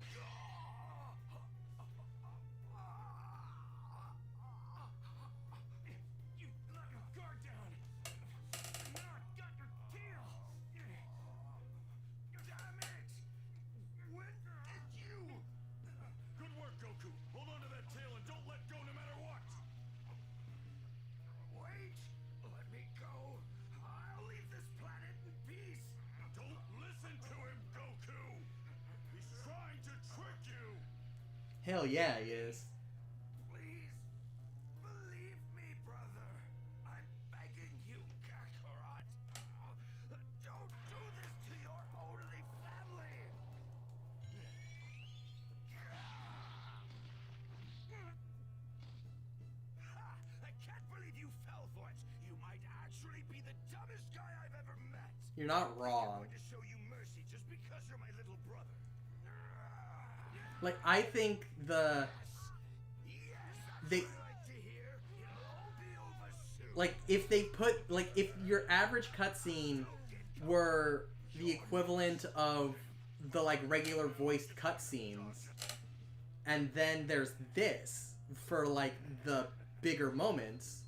You let your guard down! Now I've got your tail! Damn it! When did you... Good work, Goku. Hold on to that tail and don't let go no matter what. Wait! Let me go! I'll leave this planet in peace! Don't listen to him, Goku. He's trying to trick you. Hell yeah, he is. Please, believe me, brother. I'm begging you, Kakarot. Don't do this to your only family. I can't believe you fell for it. You might actually be the dumbest guy I've ever met. You're not I'm wrong. going to show you mercy just because you're my little brother. Like I think like if they put like if your average cutscene were the equivalent of the like regular voiced cutscenes, and then there's this for like the bigger moments,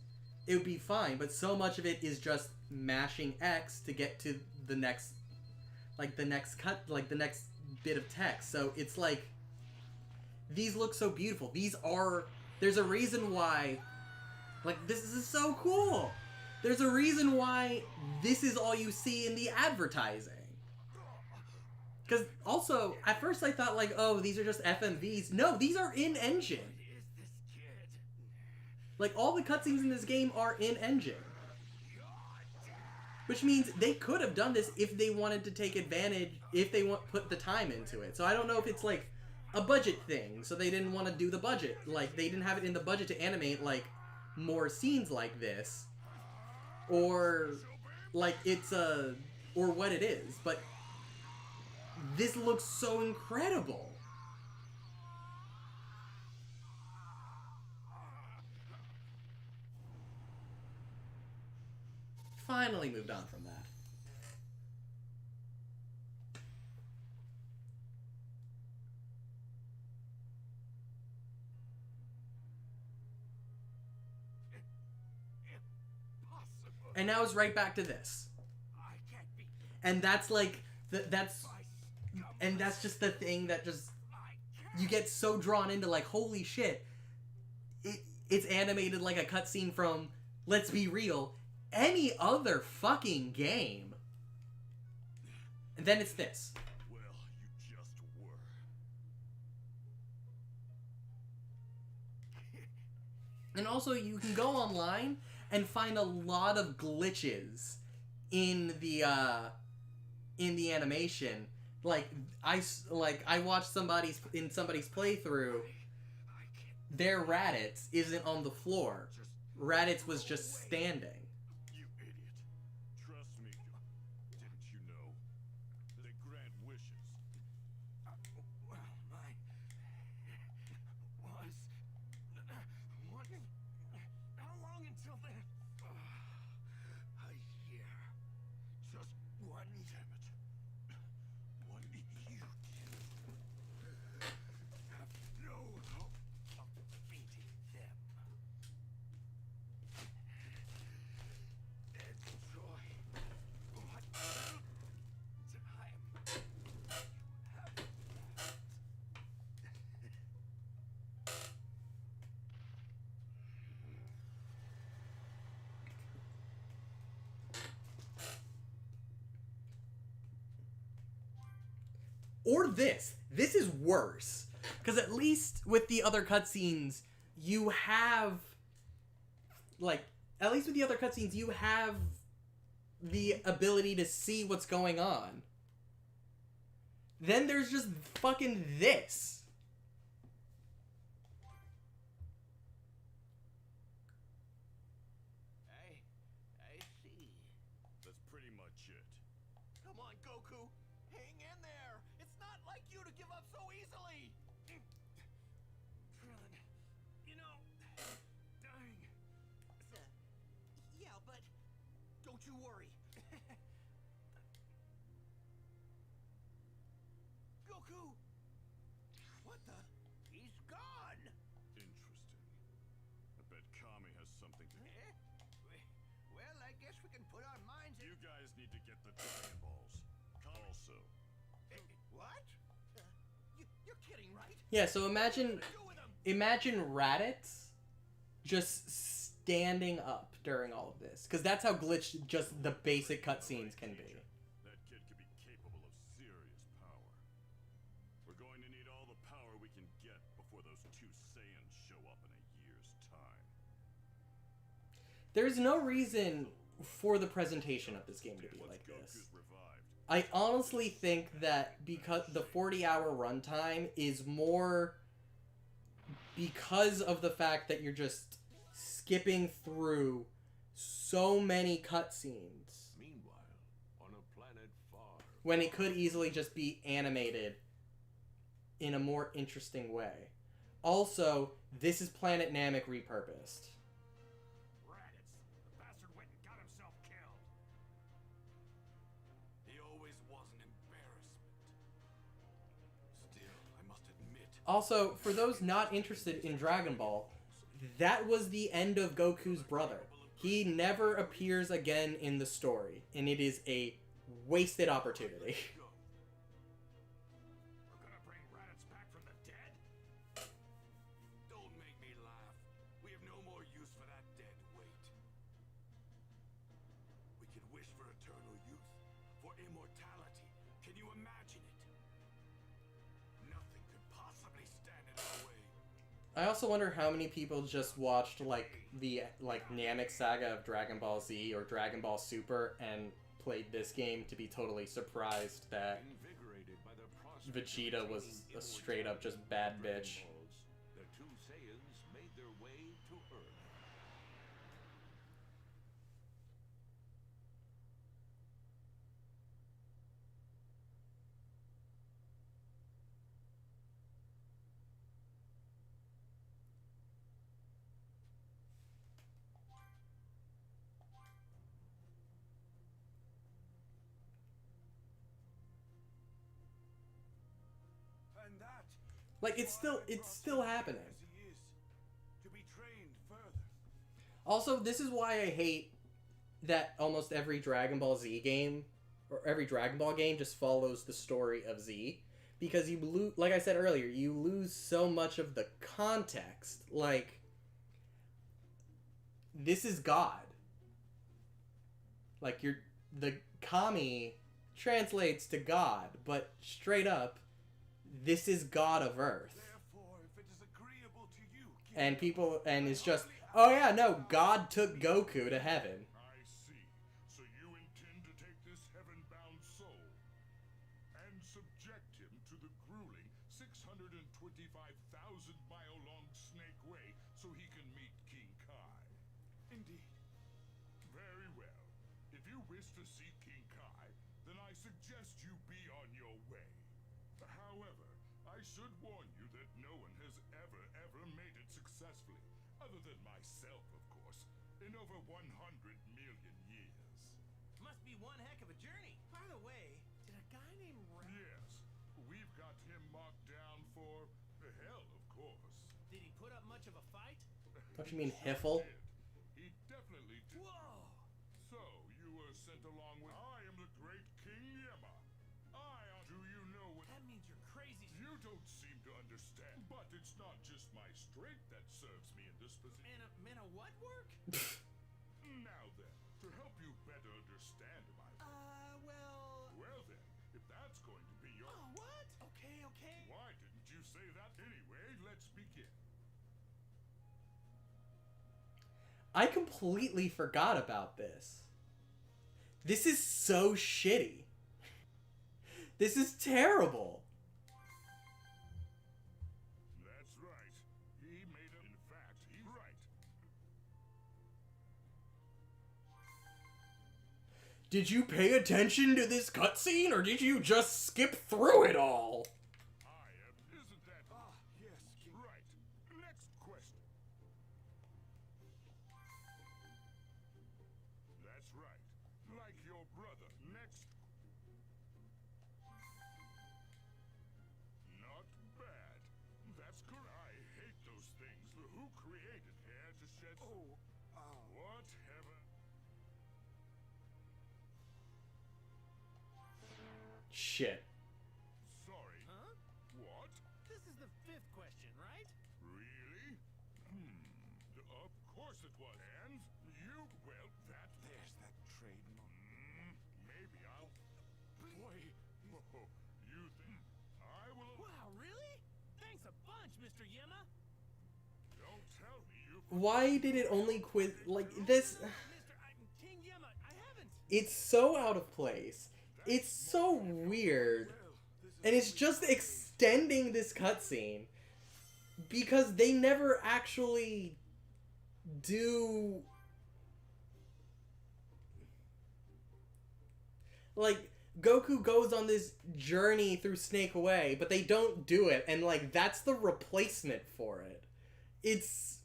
it would be fine. But so much of it is just mashing X to get to the next, like the next bit of text. So it's like these look so beautiful. There's a reason why. Like, this is so cool! There's a reason why this is all you see in the advertising. Because, also, at first I thought, like, oh, these are just FMVs. No, these are in-engine. Like, all the cutscenes in this game are in-engine. Which means they could have done this if they wanted to take advantage, if they put the time into it. So I don't know if it's, like, a budget thing, so they didn't want to do the budget. Like, they didn't have it in the budget to animate, like, more scenes like this. Or, like, it's or what it is. But this looks so incredible. Finally moved on from that. And now it's right back to this. And that's like, and that's just the thing that just, you get so drawn into, like, holy shit. It's animated like a cutscene from, let's be real, any other fucking game. And then it's this. Well, you just were. And also, you can go online and find a lot of glitches in the animation. Like I watched somebody's playthrough. Their Raditz isn't on the floor. Raditz was just standing. You idiot. Trust me. Didn't you know? They grant wishes. Well, mine was one. How long until then? A year. Just one. Damn it. What you Have no hope of beating them. Enjoy what time you have left. Or this. This is worse. Because at least with the other cutscenes, you have... Like, at least with the other cutscenes, you have the ability to see what's going on. Then there's just fucking this. I see. That's pretty much it. Come on, Goku. Hang in there. It's not like you to give up so easily. Krillin, you know, dying. Yeah, but don't you worry. Goku! What the? He's gone! Interesting. I bet Kami has something to... Eh? Well, I guess we can put our minds You guys need to get the Dragon Balls. Also, What? You're kidding, right? Yeah, so imagine... Do with him? Imagine Raditz just standing up during all of this. Because that's how glitched just the basic cutscenes can be. that kid could be capable of serious power. We're going to need all the power we can get before those two Saiyans show up in a year's time. There's no reason for the presentation of this game to be Once like this. Goku's revived, I honestly think that because the 40-hour runtime is more because of the fact that you're just skipping through so many cutscenes Meanwhile, on a planet far, when it could easily just be animated in a more interesting way. Also, this is Planet Namek repurposed. Raditz, the bastard went and got himself killed. He always was an embarrassment. Still, I must admit. Also, for those not interested in Dragon Ball, that was the end of Goku's brother. He never appears again in the story, and it is a wasted opportunity. Go. We're gonna bring Raditz back from the dead? Don't make me laugh. We have no more use for that dead weight. We can wish for eternal youth, for immortality. Can you imagine it? Nothing could possibly stand in our way. I also wonder how many people just watched the Namek saga of Dragon Ball Z or Dragon Ball Super and played this game to be totally surprised that Invigorated by the Vegeta was a straight up just bad bitch. The two Saiyans made their way to Earth. And that Like, it's still happening. as he is, to be trained further. Also, this is why I hate that almost every Dragon Ball Z game, or every Dragon Ball game, just follows the story of Z. Because you lose, like I said earlier, you lose so much of the context. Like, this is God. Like, the Kami translates to God, but straight up, this is God of Earth. Therefore, if it is agreeable to you, And people, and it's just, oh yeah, no, God took Goku to heaven. I see. So you intend to take this heaven-bound soul and subject him to the grueling 625,000-mile-long Snake Way so he can meet King Kai. indeed. Very well. If you wish to see King Kai, then I suggest you be on your way. However, I should warn you that no one has ever made it successfully, other than myself, of course, in over 100 million years. Must be one heck of a journey. By the way, did a guy named Yes, we've got him marked down for hell, of course. Did he put up much of a fight? Don't you mean Hiffle? He definitely did. Whoa! So, you were sent along with... I am the great King Yema. Do you know what... That means you're crazy. You don't seem to understand. But it's not just my strength that serves me in this position. Man, a what work? Now then, to help you better understand my... Well... Well then, if that's going to be your... Oh, what? Okay. Why didn't you say that? Anyway, let's begin. I completely forgot about this. This is so shitty. This is terrible. That's right. He made a... In fact, he's right. Did you pay attention to this cutscene, or did you just skip through it all? I am... Isn't that... Yes, King. Right. Next question. That's right. Like your brother. Next. Not bad. That's correct. I hate those things. Who created hair to shed... Oh, What heaven... Shit. Sorry. Huh? What? This is the 5th question, right? Really? Of course it was. And you... Well, that... there's that trademark. Maybe I'll... Boy, Oh, you think... I will... Wow, really? Thanks a bunch, Mr. Yema. Don't tell me you... Why did it only quiz like this? King Yema, I haven't. It's so out of place. It's so weird. And it's just extending this cutscene because they never actually do... Like, Goku goes on this journey through Snake Way, but they don't do it, and, like, that's the replacement for it. It's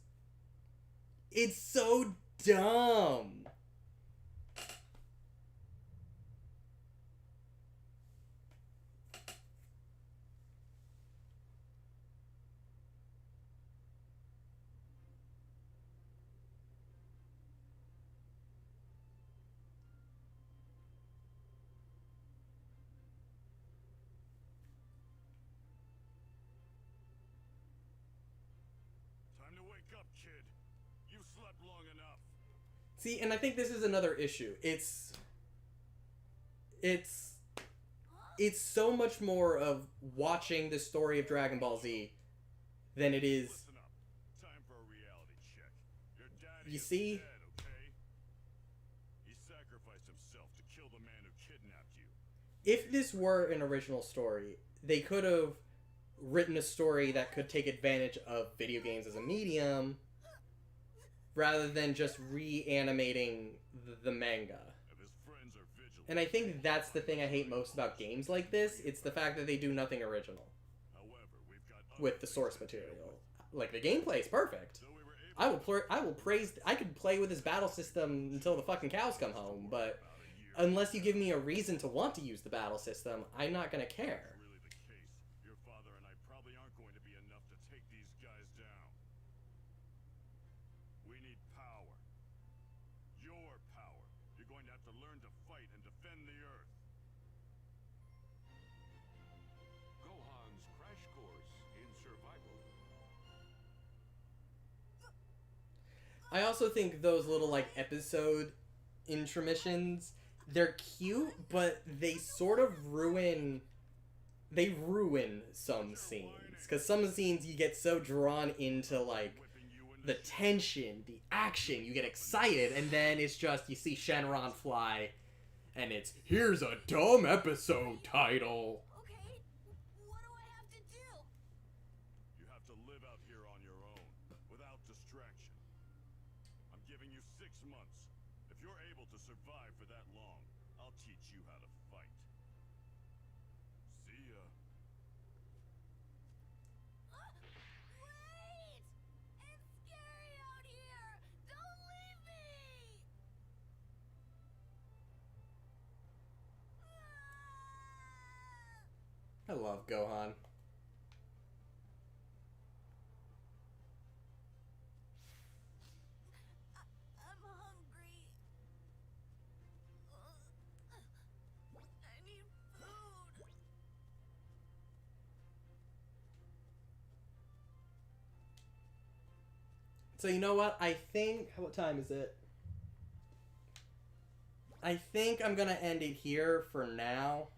so dumb. Time to wake up, kid. You've slept long enough. See, and I think this is another issue. It's so much more of watching the story of Dragon Ball Z than it is. Listen up. Time for a reality check. Your daddy You is see? dead, okay? He sacrificed himself to kill the man who kidnapped you. If this were an original story, they could have written a story that could take advantage of video games as a medium rather than just reanimating the manga. And I think that's the thing I hate most about games like this. It's the fact that they do nothing original with the source material. Like, the gameplay is perfect. I will praise... I could play with this battle system until the fucking cows come home, but unless you give me a reason to want to use the battle system, I'm not gonna care. I also think those little, like, episode intermissions, they're cute, but they sort of ruin... They ruin some scenes. Because some scenes you get so drawn into, like, the tension, the action, you get excited, and then it's just, you see Shenron fly, and it's, here's a dumb episode title. Okay, what do I have to do? You have to live out here on your own, without distraction. I'm giving you 6 months. If you're able to survive for that long, I'll teach you how to fight. See ya. Wait! It's scary out here! Don't leave me! I love Gohan. I'm hungry. I need food. So you know what? I think... What time is it? I think I'm gonna end it here for now.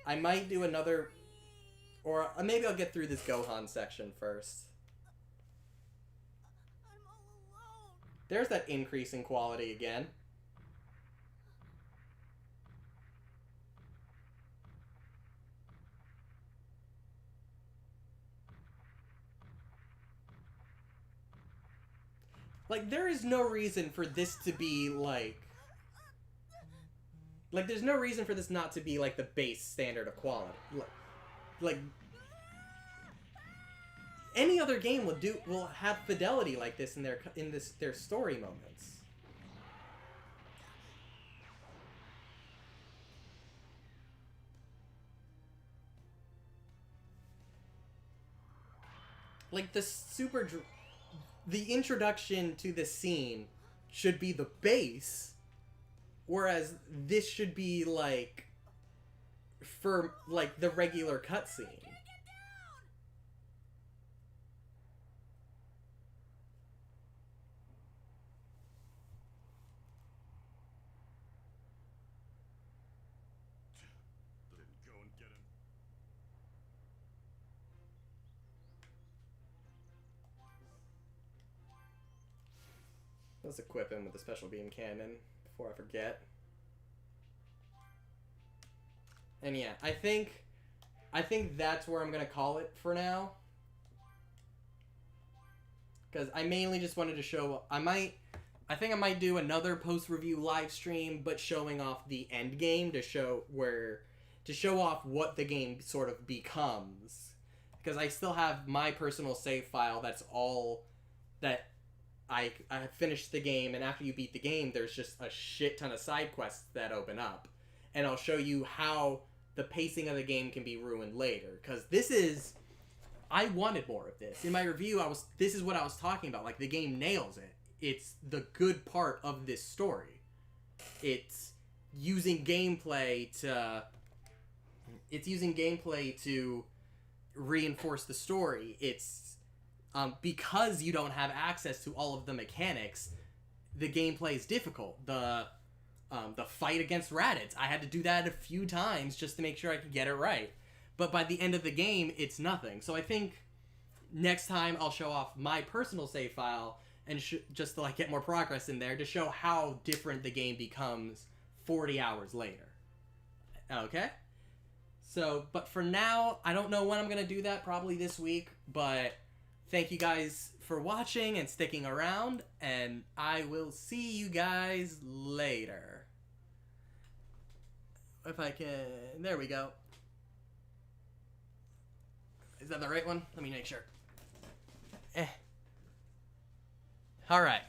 I might do another... Or maybe I'll get through this Gohan section first. I'm all alone. There's that increase in quality again. Like, there is no reason for this to be, like... Like, there's no reason for this not to be, like, the base standard of quality. Like... Any other game will have fidelity like this in their story moments. Like, the introduction to the scene should be the base, whereas this should be, like, for, like, the regular cutscene. Go and get him. Let's equip him with a special beam cannon before I forget. And yeah, I think that's where I'm gonna call it for now. Because I mainly just wanted to show... I think I might do another post-review live stream, but showing off the end game to show off what the game sort of becomes. Because I still have my personal save file that's all that I finished the game, and after you beat the game, there's just a shit ton of side quests that open up. And I'll show you how the pacing of the game can be ruined later. Because this is... I wanted more of this. In my review, this is what I was talking about. Like, the game nails it. It's the good part of this story. It's using gameplay to reinforce the story. It's because you don't have access to all of the mechanics, the gameplay is difficult. The fight against Raditz, I had to do that a few times just to make sure I could get it right. But by the end of the game, it's nothing. So I think next time I'll show off my personal save file and just to, like, get more progress in there to show how different the game becomes 40 hours later. Okay? So, but for now, I don't know when I'm going to do that, probably this week, but thank you guys for watching and sticking around, and I will see you guys later. If I can... There we go. Is that the right one? Let me make sure. Alright.